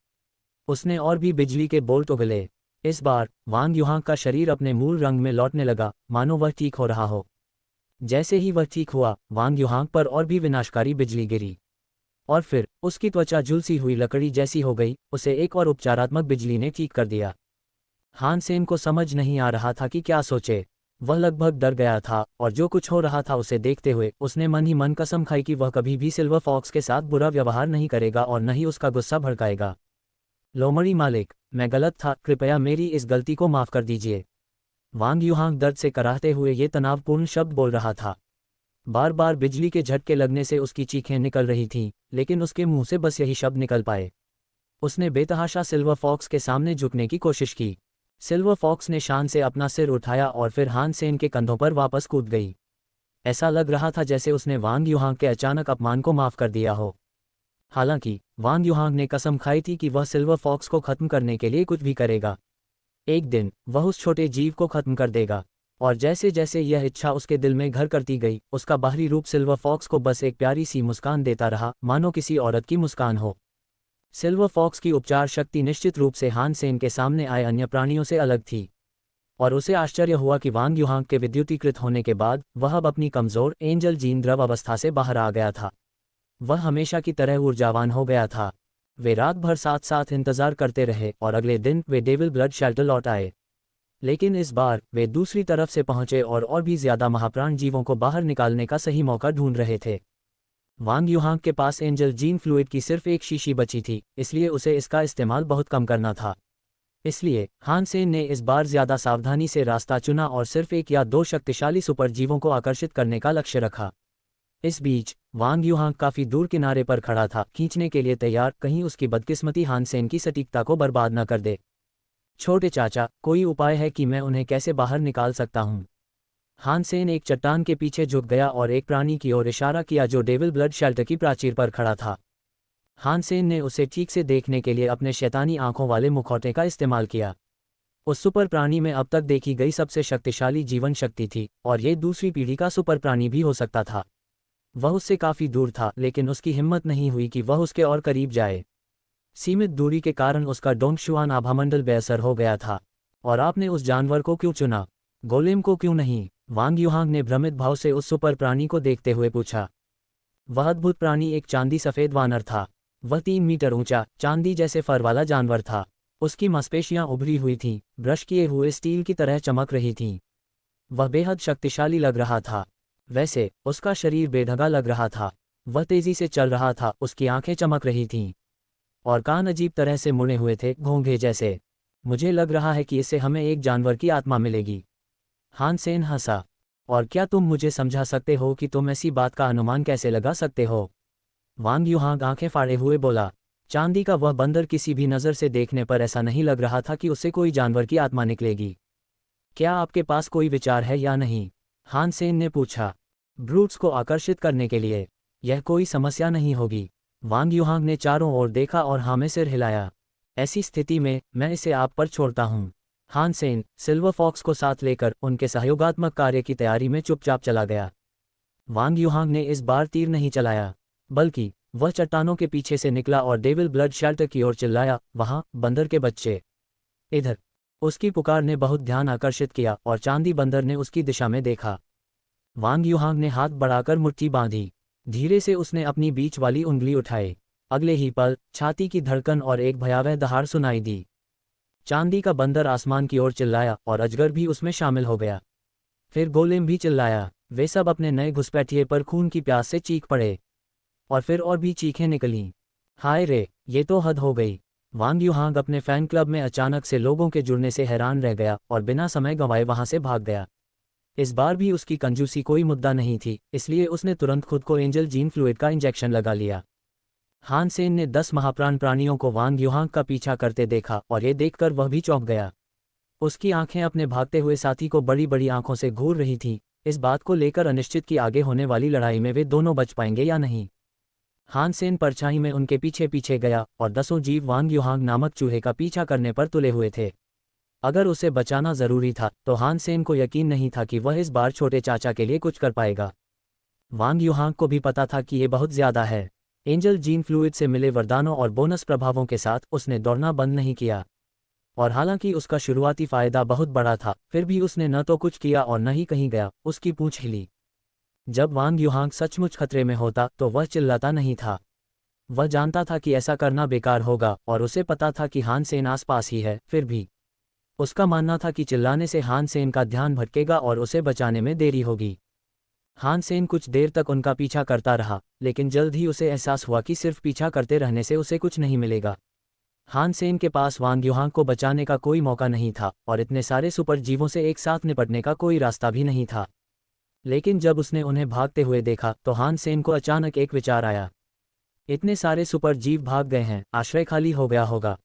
उसने और भी बिजली के बोल्ट उगले। इस बार वांग युहांग का शरीर अपने मूल रंग में लौटने लगा, मानो वह ठीक हो रहा हो। जैसे ही वह ठीक हुआ, वांग युहांग पर और भी विनाशकारी बिजली गिरी, और फिर उसकी त्वचा झुलसी हुई लकड़ी जैसी हो गई। उसे एक और उपचारात्मक बिजली ने ठीक कर दिया। हान सेन को समझ नहीं आ रहा था कि क्या सोचे। वह लगभग डर गया था, और जो कुछ हो रहा था उसे देखते हुए उसने मन ही मन कसम खाई कि वह कभी भी सिल्वर फॉक्स के साथ बुरा व्यवहार नहीं करेगा और न ही उसका गुस्सा भड़काएगा। लोमड़ी मालिक, मैं गलत था, कृपया मेरी इस गलती को माफ कर दीजिए। वांग युहांग दर्द से कराहते हुए ये तनावपूर्ण शब्द बोल रहा था। बार बार बिजली के झटके लगने से उसकी चीखें निकल रही थीं, लेकिन उसके मुंह से बस यही शब्द निकल पाए। उसने बेतहाशा सिल्वर फॉक्स के सामने झुकने की कोशिश की। सिल्वर फॉक्स ने शान से अपना सिर उठाया और फिर हान सेन के कंधों पर वापस कूद गई। ऐसा लग रहा था जैसे उसने वांग युहांग के अचानक अपमान को माफ कर दिया हो। हालांकि वांग युहांग ने कसम खाई थी कि वह सिल्वर फॉक्स को खत्म करने के लिए कुछ भी करेगा। एक दिन वह उस छोटे जीव को खत्म कर देगा। और जैसे जैसे यह इच्छा उसके दिल में घर करती गई, उसका बाहरी रूप सिल्वर फॉक्स को बस एक प्यारी सी मुस्कान देता रहा, मानो किसी औरत की मुस्कान हो। सिल्वर फॉक्स की उपचार शक्ति निश्चित रूप से हान सेन के सामने आए अन्य प्राणियों से अलग थी, और उसे आश्चर्य हुआ कि वांग युहांग के विद्युतीकृत होने के बाद वह अब अपनी कमजोर एंजल जीन द्रव अवस्था से बाहर आ गया था। वह हमेशा की तरह ऊर्जावान हो गया था। वे रात भर साथ साथ इंतजार करते रहे और अगले दिन वे डेविल ब्लड शेल्टर लौट आए। लेकिन इस बार वे दूसरी तरफ से पहुंचे और भी ज्यादा महाप्राण जीवों को बाहर निकालने का सही मौका ढूंढ रहे थे। वांग युहांग के पास एंजल जीन फ्लूइड की सिर्फ एक शीशी बची थी, इसलिए उसे इसका इस्तेमाल बहुत कम करना था। इसलिए हान सेन ने इस बार ज्यादा सावधानी से रास्ता चुना और सिर्फ एक या दो शक्तिशाली सुपर जीवों को आकर्षित करने का लक्ष्य रखा। इस बीच वांग युहांग काफी दूर किनारे पर खड़ा था, खींचने के लिए तैयार, कहीं उसकी बदकिस्मती हान सेन की सटीकता को बर्बाद न कर दे। छोटे चाचा, कोई उपाय है कि मैं उन्हें कैसे बाहर निकाल सकता हूँ? हान सेन एक चट्टान के पीछे झुक गया और एक प्राणी की ओर इशारा किया जो डेविल ब्लड शेल्टर की प्राचीर पर खड़ा था। हान सेन ने उसे ठीक से देखने के लिए अपने शैतानी आंखों वाले मुखौटे का इस्तेमाल किया। उस सुपर प्राणी में अब तक देखी गई सबसे शक्तिशाली जीवन शक्ति थी, और ये दूसरी पीढ़ी का सुपर प्राणी भी हो सकता था। वह उससे काफी दूर था, लेकिन उसकी हिम्मत नहीं हुई कि वह उसके और करीब जाए। सीमित दूरी के कारण उसका डोंगशुआन आभामंडल बेअसर हो गया था। और आपने उस जानवर को क्यों चुना? गोलेम को क्यों नहीं? वांग युहांग ने भ्रमित भाव से उस सुपर प्राणी को देखते हुए पूछा। वह अद्भुत प्राणी एक चांदी सफेद वानर था। वह 3 मीटर ऊंचा, चांदी जैसे फर वाला जानवर था। उसकी मांसपेशियां उभरी हुई थीं, ब्रश किए हुए स्टील की तरह चमक रही थीं। वह बेहद शक्तिशाली लग रहा था। वैसे उसका शरीर बेढंगा लग रहा था। वह तेजी से चल रहा था, उसकी आंखें चमक रही थीं, और कान अजीब तरह से मुड़े हुए थे, घोंघे जैसे। मुझे लग रहा है कि इससे हमें एक जानवर की आत्मा मिलेगी। हान सेन हंसा। और क्या तुम मुझे समझा सकते हो कि तुम ऐसी बात का अनुमान कैसे लगा सकते हो? वांग युहांग आंखें फाड़े हुए बोला। चांदी का वह बंदर किसी भी नज़र से देखने पर ऐसा नहीं लग रहा था कि उससे कोई जानवर की आत्मा निकलेगी। क्या आपके पास कोई विचार है या नहीं? हान सेन ने पूछा। ब्रूट्स को आकर्षित करने के लिए यह कोई समस्या नहीं होगी। वांग युहांग ने चारों ओर देखा और हाँ में सिर हिलाया। ऐसी स्थिति में मैं इसे आप पर छोड़ता हूँ। हान सेन सिल्वर फॉक्स को साथ लेकर उनके सहयोगात्मक कार्य की तैयारी में चुपचाप चला गया। वांग युहांग ने इस बार तीर नहीं चलाया, बल्कि वह चट्टानों के पीछे से निकला और डेविल ब्लड शेल्टर की ओर चिल्लाया, वहाँ बंदर के बच्चे, इधर। उसकी पुकार ने बहुत ध्यान आकर्षित किया और चांदी बंदर ने उसकी दिशा में देखा। वांग युहांग ने हाथ बढ़ाकर मुट्ठी बांधी। धीरे से उसने अपनी बीच वाली उंगली उठाई। अगले ही पल छाती की धड़कन और एक भयावह दहाड़ सुनाई दी। चांदी का बंदर आसमान की ओर चिल्लाया और अजगर भी उसमें शामिल हो गया। फिर गोलेम भी चिल्लाया। वे सब अपने नए घुसपैठिए पर खून की प्यास से चीख पड़े। और फिर और भी चीखें निकलीं। हाय रे, ये तो हद हो गई। वांग युहांग अपने फैन क्लब में अचानक से लोगों के जुड़ने से हैरान रह गया और बिना समय गंवाए वहां से भाग गया। इस बार भी उसकी कंजूसी कोई मुद्दा नहीं थी, इसलिए उसने तुरंत खुद को एंजल जीन फ्लूइड का इंजेक्शन लगा लिया। हान सेन ने 10 महाप्राण प्राणियों को वांग युहांग का पीछा करते देखा और ये देखकर वह भी चौंक गया। उसकी आंखें अपने भागते हुए साथी को बड़ी बड़ी आंखों से घूर रही थीं, इस बात को लेकर अनिश्चित कि आगे होने वाली लड़ाई में वे दोनों बच पाएंगे या नहीं। हान सेन परछाई में उनके पीछे पीछे गया और 10 जीव वांग युहांग नामक चूहे का पीछा करने पर तुले हुए थे। अगर उसे बचाना जरूरी था तो हान सेन को यकीन नहीं था कि वह इस बार छोटे चाचा के लिए कुछ कर पाएगा। वांग युहांग को भी पता था कि ये बहुत ज्यादा है। एंजल जीन फ्लूइड से मिले वरदानों और बोनस प्रभावों के साथ उसने दौड़ना बंद नहीं किया। और हालांकि उसका शुरुआती फायदा बहुत बड़ा था, फिर भी उसने न तो कुछ किया और न ही कहीं गया। उसकी पूंछ हिली। जब वांग युहांग सचमुच खतरे में होता तो वह चिल्लाता नहीं था। वह जानता था कि ऐसा करना बेकार होगा और उसे पता था कि हान सेन आसपास ही है। फिर भी उसका मानना था कि चिल्लाने से हान सेन का ध्यान भटकेगा और उसे बचाने में देरी होगी। हान सेन कुछ देर तक उनका पीछा करता रहा, लेकिन जल्द ही उसे एहसास हुआ कि सिर्फ पीछा करते रहने से उसे कुछ नहीं मिलेगा। हान सेन के पास वांग युहांग को बचाने का कोई मौका नहीं था और इतने सारे सुपर जीवों से एक साथ निपटने का कोई रास्ता भी नहीं था। लेकिन जब उसने उन्हें भागते हुए देखा तो हान सेन को अचानक एक विचार आया। इतने सारे सुपर जीव भाग गए हैं, आश्रय खाली हो गया होगा।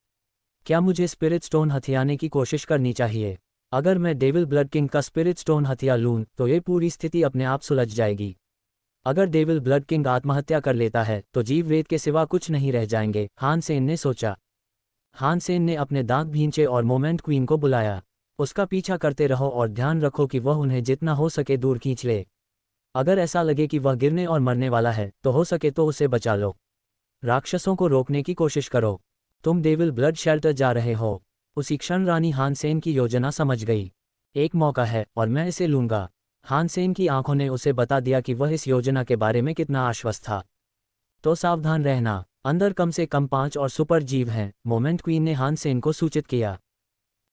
क्या मुझे स्पिरिट स्टोन हथियाने की कोशिश करनी चाहिए? अगर मैं डेविल ब्लड किंग का स्पिरिट स्टोन हथिया लूं तो ये पूरी स्थिति अपने आप सुलझ जाएगी। अगर डेविल ब्लड किंग आत्महत्या कर लेता है तो जीव वेद के सिवा कुछ नहीं रह जाएंगे, हान सेन ने सोचा। हान सेन ने अपने दांत भींचे और मोमेंट क्वीन को बुलाया। उसका पीछा करते रहो और ध्यान रखो कि वह उन्हें जितना हो सके दूर खींच ले। अगर ऐसा लगे कि वह गिरने और मरने वाला है तो हो सके तो उसे बचा लो। राक्षसों को रोकने की कोशिश करो। तुम डेविल ब्लड शेल्टर जा रहे हो। उसी क्षण रानी हान सेन की योजना समझ गई। एक मौका है और मैं इसे लूंगा। हान सेन की आंखों ने उसे बता दिया कि वह इस योजना के बारे में कितना आश्वस्त था। तो सावधान रहना, अंदर कम से कम 5 और सुपर जीव हैं, मोमेंट क्वीन ने हान सेन को सूचित किया।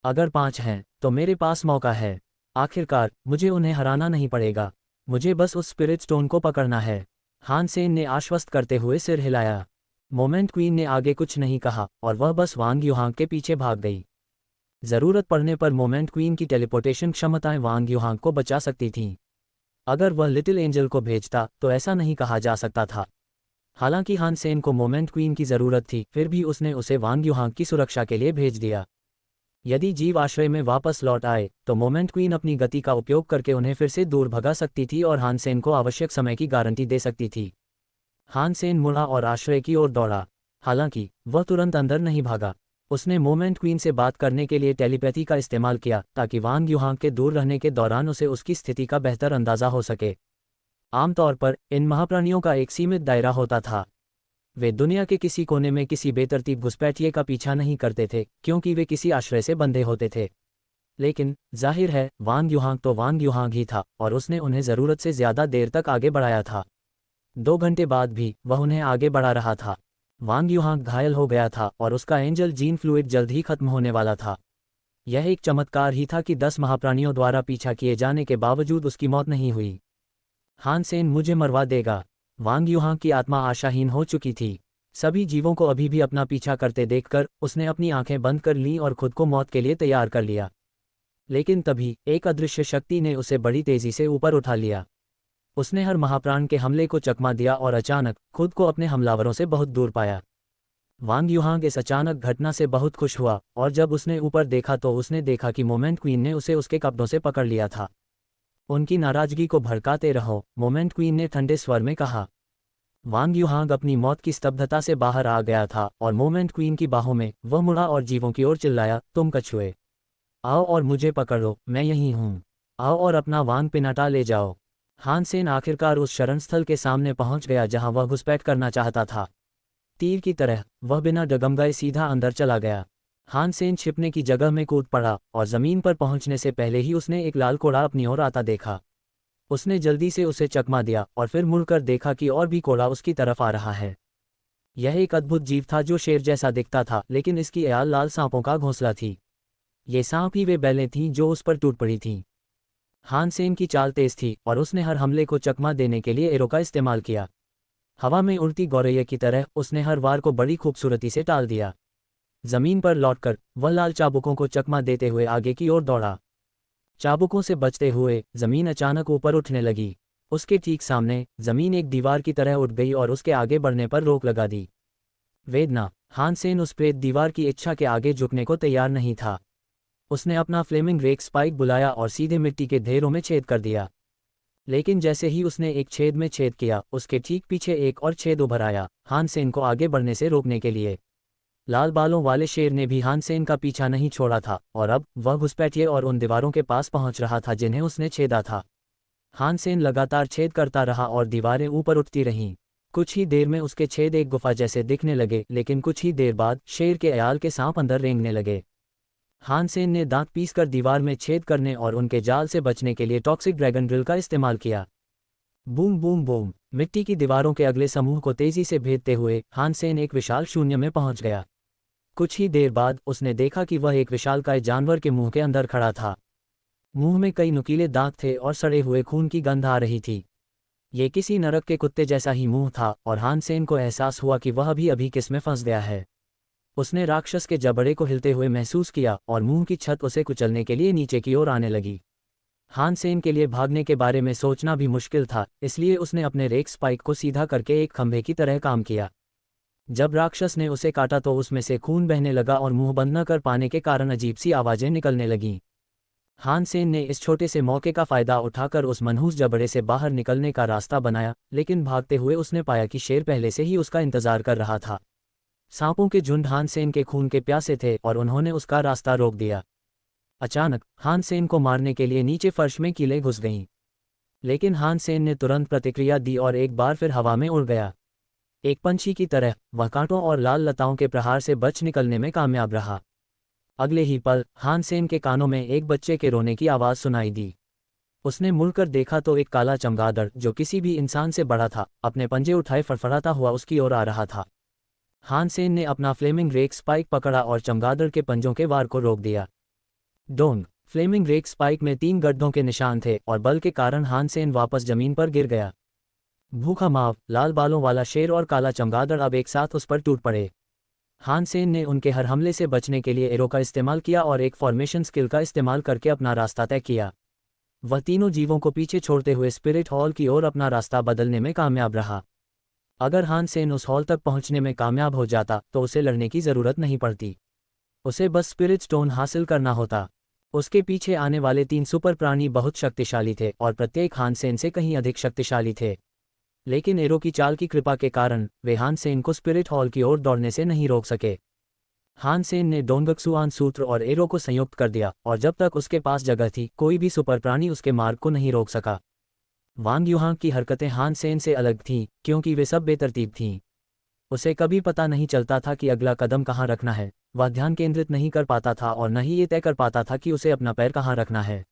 अगर 5 हैं तो मेरे पास मौका है। आखिरकार मुझे उन्हें हराना नहीं पड़ेगा, मुझे बस उस स्पिरिट स्टोन को पकड़ना है। हान सेन ने आश्वस्त करते हुए सिर हिलाया। मोमेंट क्वीन ने आगे कुछ नहीं कहा और वह बस वांग युहांग के पीछे भाग गई। जरूरत पड़ने पर मोमेंट क्वीन की टेलीपोर्टेशन क्षमताएं वांग युहांग को बचा सकती थीं। अगर वह लिटिल एंजल को भेजता तो ऐसा नहीं कहा जा सकता था। हालांकि हान सेन को मोमेंट क्वीन की जरूरत थी, फिर भी उसने उसे वांग युहांग की सुरक्षा के लिए भेज दिया। यदि जीव आश्रय में वापस लौट आए तो मोमेंट क्वीन अपनी गति का उपयोग करके उन्हें फिर से दूर भगा सकती थी और हान सेन को आवश्यक समय की गारंटी दे सकती थी। हान सेन मुड़ा और आश्रय की ओर दौड़ा। हालांकि वह तुरंत अंदर नहीं भागा। उसने मोमेंट क्वीन से बात करने के लिए टेलीपैथी का इस्तेमाल किया ताकि वांग युहांग के दूर रहने के दौरान उसे उसकी स्थिति का बेहतर अंदाजा हो सके। आमतौर पर इन महाप्राणियों का एक सीमित दायरा होता था। वे दुनिया के किसी कोने में किसी बेतरतीब घुसपैठिए का पीछा नहीं करते थे, क्योंकि वे किसी आश्रय से बंधे होते थे। लेकिन जाहिर है वांग युहांग तो वांग युहांग ही था और उसने उन्हें ज़रूरत से ज़्यादा देर तक आगे बढ़ाया था। 2 घंटे बाद भी वह उन्हें आगे बढ़ा रहा था। वांग युहांग घायल हो गया था और उसका एंजल जीन फ्लूइड जल्द ही खत्म होने वाला था। यह एक चमत्कार ही था कि 10 महाप्राणियों द्वारा पीछा किए जाने के बावजूद उसकी मौत नहीं हुई। हान सेन मुझे मरवा देगा। वांग युहांग की आत्मा आशाहीन हो चुकी थी। सभी जीवों को अभी भी अपना पीछा करते देखकर उसने अपनी आंखें बंद कर लीं और खुद को मौत के लिए तैयार कर लिया। लेकिन तभी एक अदृश्य शक्ति ने उसे बड़ी तेजी से ऊपर उठा लिया। उसने हर महाप्राण के हमले को चकमा दिया और अचानक खुद को अपने हमलावरों से बहुत दूर पाया। वांग युहांग इस अचानक घटना से बहुत खुश हुआ और जब उसने ऊपर देखा तो उसने देखा कि मोमेंट क्वीन ने उसे उसके कपड़ों से पकड़ लिया था। उनकी नाराजगी को भड़काते रहो, मोमेंट क्वीन ने ठंडे स्वर में कहा। वांग युहांग अपनी मौत की स्तब्धता से बाहर आ गया था और मोमेंट क्वीन की बाहों में वह मुड़ा और जीवों की ओर चिल्लाया, तुम कछुए, आओ और मुझे पकड़ो, मैं यहीं हूँ। आओ और अपना वांग पिनाटा ले जाओ। हान सेन आखिरकार उस शरणस्थल के सामने पहुंच गया जहां वह घुसपैठ करना चाहता था। तीर की तरह वह बिना डगमगाए सीधा अंदर चला गया। हान सेन छिपने की जगह में कूद पड़ा और जमीन पर पहुंचने से पहले ही उसने एक लाल कोड़ा अपनी ओर आता देखा। उसने जल्दी से उसे चकमा दिया और फिर मुड़कर देखा कि और भी कोड़ा उसकी तरफ आ रहा है। यह एक अद्भुत जीव था जो शेर जैसा दिखता था, लेकिन इसकी आल लाल सांपों का घोंसला थी। ये सांप ही वे बैलें थीं जो उस पर टूट पड़ी थीं। हान सेन की चाल तेज थी और उसने हर हमले को चकमा देने के लिए एरो का इस्तेमाल किया। हवा में उड़ती गौरैया की तरह उसने हर वार को बड़ी खूबसूरती से टाल दिया। जमीन पर लौटकर वह लाल चाबुकों को चकमा देते हुए आगे की ओर दौड़ा। चाबुकों से बचते हुए जमीन अचानक ऊपर उठने लगी। उसके ठीक सामने जमीन एक दीवार की तरह उठ गई और उसके आगे बढ़ने पर रोक लगा दी। वेदना। हान सेन उस प्रेत दीवार की इच्छा के आगे झुकने को तैयार नहीं था। उसने अपना फ्लेमिंग रेक स्पाइक बुलाया और सीधे मिट्टी के ढेरों में छेद कर दिया। लेकिन जैसे ही उसने एक छेद में छेद किया, उसके ठीक पीछे एक और छेद उभर आया, हान सेन को आगे बढ़ने से रोकने के लिए। लाल बालों वाले शेर ने भी हान सेन का पीछा नहीं छोड़ा था और अब वह घुसपैठिए और उन दीवारों के पास पहुंच रहा था जिन्हें उसने छेदा था। हान सेन लगातार छेद करता रहा और दीवारें ऊपर उठती रहीं। कुछ ही देर में उसके छेद एक गुफा जैसे दिखने लगे, लेकिन कुछ ही देर बाद शेर के अयाल के सांप अंदर रेंगने लगे। हानसेन ने दांत पीसकर दीवार में छेद करने और उनके जाल से बचने के लिए टॉक्सिक ड्रैगन ड्रिल का इस्तेमाल किया। बूम बूम बूम, मिट्टी की दीवारों के अगले समूह को तेजी से भेदते हुए हानसेन एक विशाल शून्य में पहुंच गया। कुछ ही देर बाद उसने देखा कि वह एक विशालकाय जानवर के मुंह के अंदर खड़ा था। मुंह में कई नुकीले दांत थे और सड़े हुए खून की गंध आ रही थी। ये किसी नरक के कुत्ते जैसा ही मुंह था और हानसेन को एहसास हुआ कि वह भी अभी किस में फंस गया है। उसने राक्षस के जबड़े को हिलते हुए महसूस किया और मुंह की छत उसे कुचलने के लिए नीचे की ओर आने लगी। हानसेन के लिए भागने के बारे में सोचना भी मुश्किल था, इसलिए उसने अपने रेक स्पाइक को सीधा करके एक खंभे की तरह काम किया। जब राक्षस ने उसे काटा तो उसमें से खून बहने लगा और मुंह बंद न कर पाने के कारण अजीब सी आवाजें निकलने लगीं। हानसेन ने इस छोटे से मौके का फायदा उठाकर उस मनहूस जबड़े से बाहर निकलने का रास्ता बनाया, लेकिन भागते हुए उसने पाया कि शेर पहले से ही उसका इंतजार कर रहा था। सांपों के झुंड हानसेन के खून के प्यासे थे और उन्होंने उसका रास्ता रोक दिया। अचानक हानसेन को मारने के लिए नीचे फर्श में कीलें घुस गईं, लेकिन हानसेन ने तुरंत प्रतिक्रिया दी और एक बार फिर हवा में उड़ गया। एक पंछी की तरह वह कांटों और लाल लताओं के प्रहार से बच निकलने में कामयाब रहा। अगले ही पल हानसेन के कानों में एक बच्चे के रोने की आवाज़ सुनाई दी। उसने मुड़कर देखा तो एक काला चमगादड़, जो किसी भी इंसान से बड़ा था, अपने पंजे उठाए फड़फड़ाता हुआ उसकी ओर आ रहा था। हानसेन ने अपना फ्लेमिंग रेक स्पाइक पकड़ा और चमगादड़ के पंजों के वार को रोक दिया। डोंग, फ्लेमिंग रेक स्पाइक में 3 गड्ढों के निशान थे और बल के कारण हानसेन वापस जमीन पर गिर गया। भूखा माव, लाल बालों वाला शेर और काला चमगादड़ अब एक साथ उस पर टूट पड़े। हानसेन ने उनके हर हमले से बचने के लिए एरो का इस्तेमाल किया और एक फॉर्मेशन स्किल का इस्तेमाल करके अपना रास्ता तय किया। वह तीनों जीवों को पीछे छोड़ते हुए स्पिरिट हॉल की ओर अपना रास्ता बदलने में कामयाब रहा। अगर हानसेन उस हॉल तक पहुंचने में कामयाब हो जाता तो उसे लड़ने की जरूरत नहीं पड़ती, उसे बस स्पिरिट स्टोन हासिल करना होता। उसके पीछे आने वाले 3 सुपर प्राणी बहुत शक्तिशाली थे और प्रत्येक हानसेन से कहीं अधिक शक्तिशाली थे, लेकिन एरो की चाल की कृपा के कारण वे हानसेन को स्पिरिट हॉल की ओर दौड़ने से नहीं रोक सके। हानसेन ने डोंगक्सुआन सूत्र और एरो को संयुक्त कर दिया और जब तक उसके पास जगह थी कोई भी सुपर प्राणी उसके मार्ग को नहीं रोक सका। वांग युहांग की हरकतें हानसेन से अलग थीं, क्योंकि वे सब बेतरतीब थीं। उसे कभी पता नहीं चलता था कि अगला कदम कहाँ रखना है। वह ध्यान केंद्रित नहीं कर पाता था और न ही ये तय कर पाता था कि उसे अपना पैर कहाँ रखना है।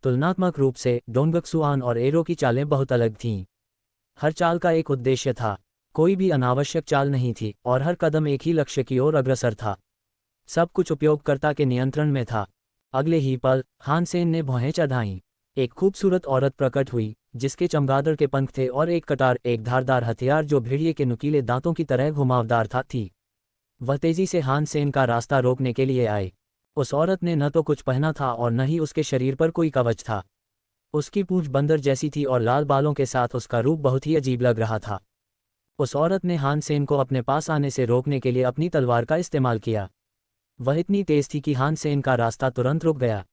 तुलनात्मक रूप से डोंगक्सुआन और एरो की चालें बहुत अलग थीं। हर चाल का एक उद्देश्य था, कोई भी अनावश्यक चाल नहीं थी और हर कदम एक ही लक्ष्य की ओर अग्रसर था। सब कुछ उपयोगकर्ता के नियंत्रण में था। अगले ही पल हानसेन ने भौहें चढ़ाईं। एक खूबसूरत औरत प्रकट हुई, जिसके चमगादड़ के पंख थे और एक कटार, एक धारदार हथियार जो भेड़िए के नुकीले दांतों की तरह घुमावदार थी। वह तेजी से हानसेन का रास्ता रोकने के लिए आई। उस औरत ने न तो कुछ पहना था और न ही उसके शरीर पर कोई कवच था। उसकी पूंछ बंदर जैसी थी और लाल बालों के साथ उसका रूप बहुत ही अजीब लग रहा था। उस औरत ने हानसेन को अपने पास आने से रोकने के लिए अपनी तलवार का इस्तेमाल किया। वह इतनी तेज थी कि हानसेन का रास्ता तुरंत रुक गया।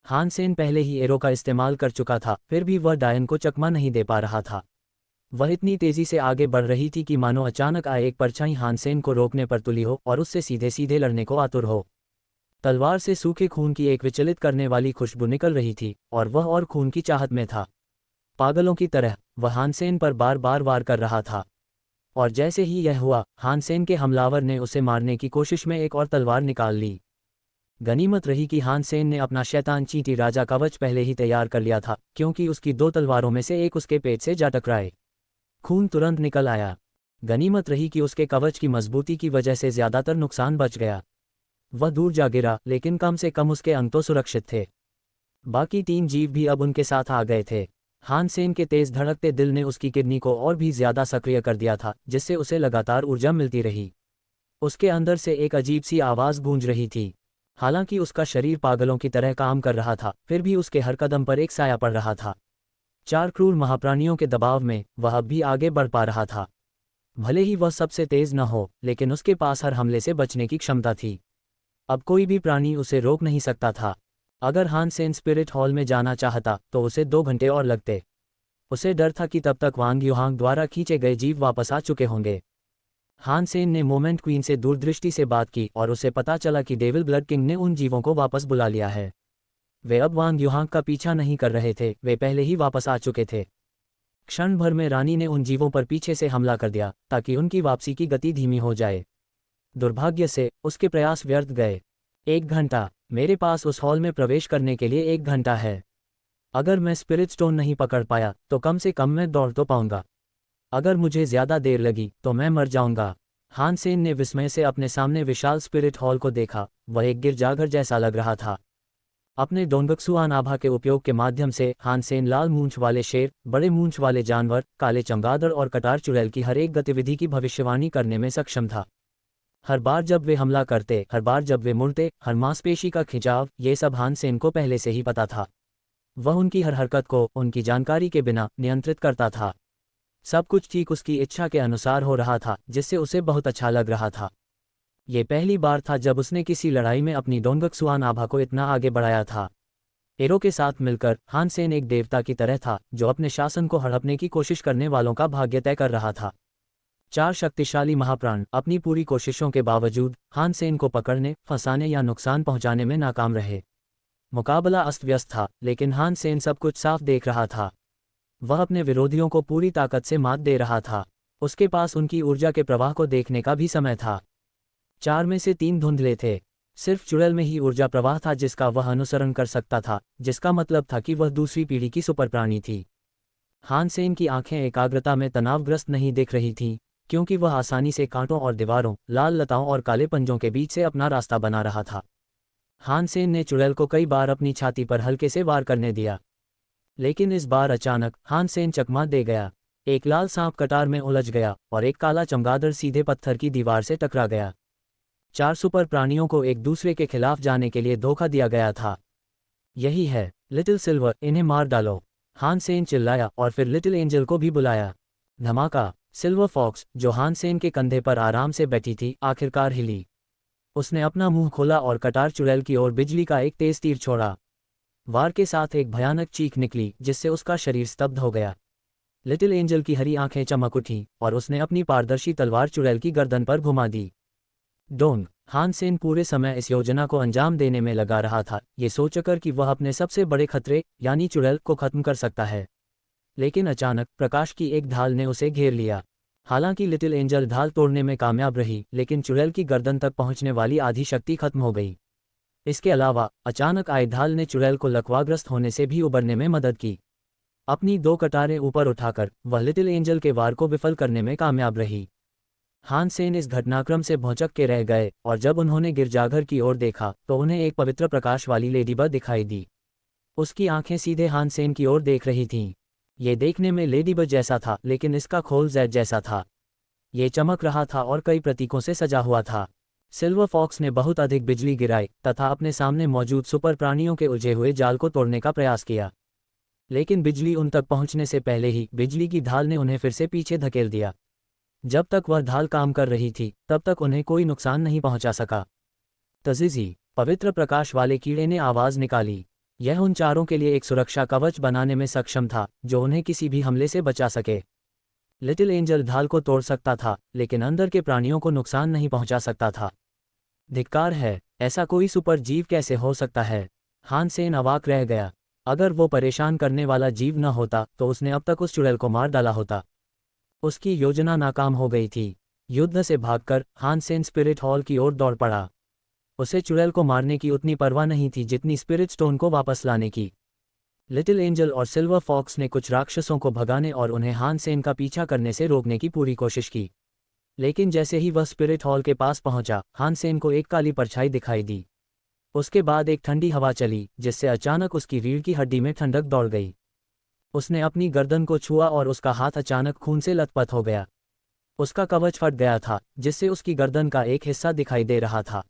हानसेन पहले ही एरो का इस्तेमाल कर चुका था, फिर भी वह डायन को चकमा नहीं दे पा रहा था। वह इतनी तेजी से आगे बढ़ रही थी कि मानो अचानक आए एक परछाई हानसेन को रोकने पर तुली हो और उससे सीधे सीधे लड़ने को आतुर हो। तलवार से सूखे खून की एक विचलित करने वाली खुशबू निकल रही थी और वह और खून की चाहत में था। पागलों की तरह वह हानसेन पर बार बार वार कर रहा था और जैसे ही यह हुआ, हानसेन के हमलावर ने उसे मारने की कोशिश में एक और तलवार निकाल ली। गनीमत रही कि हानसेन ने अपना शैतान चींटी राजा कवच पहले ही तैयार कर लिया था, क्योंकि उसकी 2 तलवारों में से एक उसके पेट से जा टकराए। खून तुरंत निकल आया। गनीमत रही कि उसके कवच की मजबूती की वजह से ज्यादातर नुकसान बच गया। वह दूर जा गिरा, लेकिन कम से कम उसके अंग तो सुरक्षित थे। बाकी 3 जीव भी अब उनके साथ आ गए थे। हानसेन के तेज धड़कते दिल ने उसकी किडनी को और भी ज्यादा सक्रिय कर दिया था, जिससे उसे लगातार ऊर्जा मिलती रही। उसके अंदर से एक अजीब सी आवाज़ गूंज रही थी। हालांकि उसका शरीर पागलों की तरह काम कर रहा था, फिर भी उसके हर कदम पर एक साया पड़ रहा था। 4 क्रूर महाप्राणियों के दबाव में वह अब भी आगे बढ़ पा रहा था। भले ही वह सबसे तेज न हो, लेकिन उसके पास हर हमले से बचने की क्षमता थी। अब कोई भी प्राणी उसे रोक नहीं सकता था। अगर हानसेन स्पिरिट हॉल में जाना चाहता तो उसे 2 घंटे और लगते। उसे डर था कि तब तक वांग युहांग द्वारा खींचे गए जीव वापस आ चुके होंगे। हानसेन ने मोमेंट क्वीन से दूरदृष्टि से बात की और उसे पता चला कि डेविल ब्लड किंग ने उन जीवों को वापस बुला लिया है। वे अब वांग युहांग का पीछा नहीं कर रहे थे, वे पहले ही वापस आ चुके थे। क्षण भर में रानी ने उन जीवों पर पीछे से हमला कर दिया ताकि उनकी वापसी की गति धीमी हो जाए। दुर्भाग्य से उसके प्रयास व्यर्थ गए। 1 घंटा, मेरे पास उस हॉल में प्रवेश करने के लिए 1 घंटा है। अगर मैं स्पिरिट स्टोन नहीं पकड़ पाया तो कम से कम मैं दौड़ तो पाऊंगा। अगर मुझे ज्यादा देर लगी तो मैं मर जाऊंगा। हान सेन ने विस्मय से अपने सामने विशाल स्पिरिट हॉल को देखा। वह एक गिरजाघर जैसा लग रहा था। अपने डोंगक्सुआन आभा के उपयोग के माध्यम से हान सेन लाल मूंछ वाले शेर, बड़े मूंछ वाले जानवर, काले चमगादड़ और कटार चुड़ैल की हर एक गतिविधि की भविष्यवाणी करने में सक्षम था। हर बार जब वे हमला करते, हर बार जब वे मुड़ते, हर मांसपेशी का खिंचाव, ये सब हान सेन को पहले से ही पता था। वह उनकी हर हरकत को उनकी जानकारी के बिना नियंत्रित करता था। सब कुछ ठीक उसकी इच्छा के अनुसार हो रहा था, जिससे उसे बहुत अच्छा लग रहा था। ये पहली बार था जब उसने किसी लड़ाई में अपनी डोंगक्सुआन आभा को इतना आगे बढ़ाया था। एरो के साथ मिलकर हान सेन एक देवता की तरह था जो अपने शासन को हड़पने की कोशिश करने वालों का भाग्य तय कर रहा था। 4 शक्तिशाली महाप्राण अपनी पूरी कोशिशों के बावजूद हान सेन को पकड़ने, फंसाने या नुकसान पहुंचाने में नाकाम रहे। मुकाबला अस्त व्यस्त था, लेकिन हान सेन सब कुछ साफ देख रहा था। वह अपने विरोधियों को पूरी ताकत से मात दे रहा था। उसके पास उनकी ऊर्जा के प्रवाह को देखने का भी समय था। 4 में से 3 धुंधले थे। सिर्फ चुड़ैल में ही ऊर्जा प्रवाह था जिसका वह अनुसरण कर सकता था, जिसका मतलब था कि वह दूसरी पीढ़ी की सुपर प्राणी थी। हान सेन की आंखें एकाग्रता में तनावग्रस्त नहीं दिख रही थीं, क्योंकि वह आसानी से कांटों और दीवारों, लाल लताओं और काले पंजों के बीच से अपना रास्ता बना रहा था। हान सेन ने चुड़ैल को कई बार अपनी छाती पर हल्के से वार करने दिया, लेकिन इस बार अचानक हान सेन चकमा दे गया। एक लाल सांप कटार में उलझ गया और एक काला चमगादड़ सीधे पत्थर की दीवार से टकरा गया। 4 सुपर प्राणियों को एक दूसरे के खिलाफ जाने के लिए धोखा दिया गया था। यही है, लिटिल सिल्वर, इन्हें मार डालो, हान सेन चिल्लाया और फिर लिटिल एंजल को भी बुलाया। धमाका! सिल्वर फॉक्स, जो हान सेन के कंधे पर आराम से बैठी थी, आखिरकार हिली। उसने अपना मुंह खोला और कटार चुड़ैल की ओर बिजली का एक तेज तीर छोड़ा। वार के साथ एक भयानक चीख निकली जिससे उसका शरीर स्तब्ध हो गया। लिटिल एंजल की हरी आंखें चमक उठीं और उसने अपनी पारदर्शी तलवार चुड़ैल की गर्दन पर घुमा दी। डोंग! हान सेन पूरे समय इस योजना को अंजाम देने में लगा रहा था, ये सोचकर कि वह अपने सबसे बड़े खतरे यानी चुड़ैल को खत्म कर सकता है। लेकिन अचानक प्रकाश की एक ढाल ने उसे घेर लिया। हालांकि लिटिल एंजल ढाल तोड़ने में कामयाब रही, लेकिन चुड़ैल की गर्दन तक पहुंचने वाली आधी शक्ति खत्म हो गई। इसके अलावा अचानक आए ढाल ने चुड़ैल को लकवाग्रस्त होने से भी उबरने में मदद की। अपनी 2 कटारें ऊपर उठाकर वह लिटिल एंजल के वार को विफल करने में कामयाब रही। हान सेन इस घटनाक्रम से भौंचक के रह गए और जब उन्होंने गिरजाघर की ओर देखा तो उन्हें एक पवित्र प्रकाश वाली लेडीबर्ड दिखाई दी। उसकी आंखें सीधे हान सेन की ओर देख रही थीं। ये देखने में लेडीबर्ड जैसा था, लेकिन इसका खोल जेड जैसा था। ये चमक रहा था और कई प्रतीकों से सजा हुआ था। सिल्वर फॉक्स ने बहुत अधिक बिजली गिराई तथा अपने सामने मौजूद सुपर प्राणियों के उलझे हुए जाल को तोड़ने का प्रयास किया, लेकिन बिजली उन तक पहुंचने से पहले ही बिजली की ढाल ने उन्हें फिर से पीछे धकेल दिया। जब तक वह ढाल काम कर रही थी तब तक उन्हें कोई नुकसान नहीं पहुंचा सका। तजीजी! पवित्र प्रकाश वाले कीड़े ने आवाज निकाली। यह उन चारों के लिए एक सुरक्षा कवच बनाने में सक्षम था जो उन्हें किसी भी हमले से बचा सके। लिटिल एंजल ढाल को तोड़ सकता था, लेकिन अंदर के प्राणियों को नुकसान नहीं पहुंचा सकता था। धिक्कार है, ऐसा कोई सुपर जीव कैसे हो सकता है? हान सेन अवाक रह गया। अगर वो परेशान करने वाला जीव न होता तो उसने अब तक उस चुड़ैल को मार डाला होता। उसकी योजना नाकाम हो गई थी। युद्ध से भागकर हान सेन स्पिरिट हॉल की ओर दौड़ पड़ा। उसे चुड़ैल को मारने की उतनी परवाह नहीं थी जितनी स्पिरिट स्टोन को वापस लाने की। लिटिल एंजल और सिल्वर फॉक्स ने कुछ राक्षसों को भगाने और उन्हें हान सेन का पीछा करने से रोकने की पूरी कोशिश की, लेकिन जैसे ही वह स्पिरिट हॉल के पास पहुंचा, हान सेन को एक काली परछाई दिखाई दी। उसके बाद एक ठंडी हवा चली जिससे अचानक उसकी रीढ़ की हड्डी में ठंडक दौड़ गई। उसने अपनी गर्दन को छुआ और उसका हाथ अचानक खून से लथपथ हो गया। उसका कवच फट गया था जिससे उसकी गर्दन का एक हिस्सा दिखाई दे रहा था।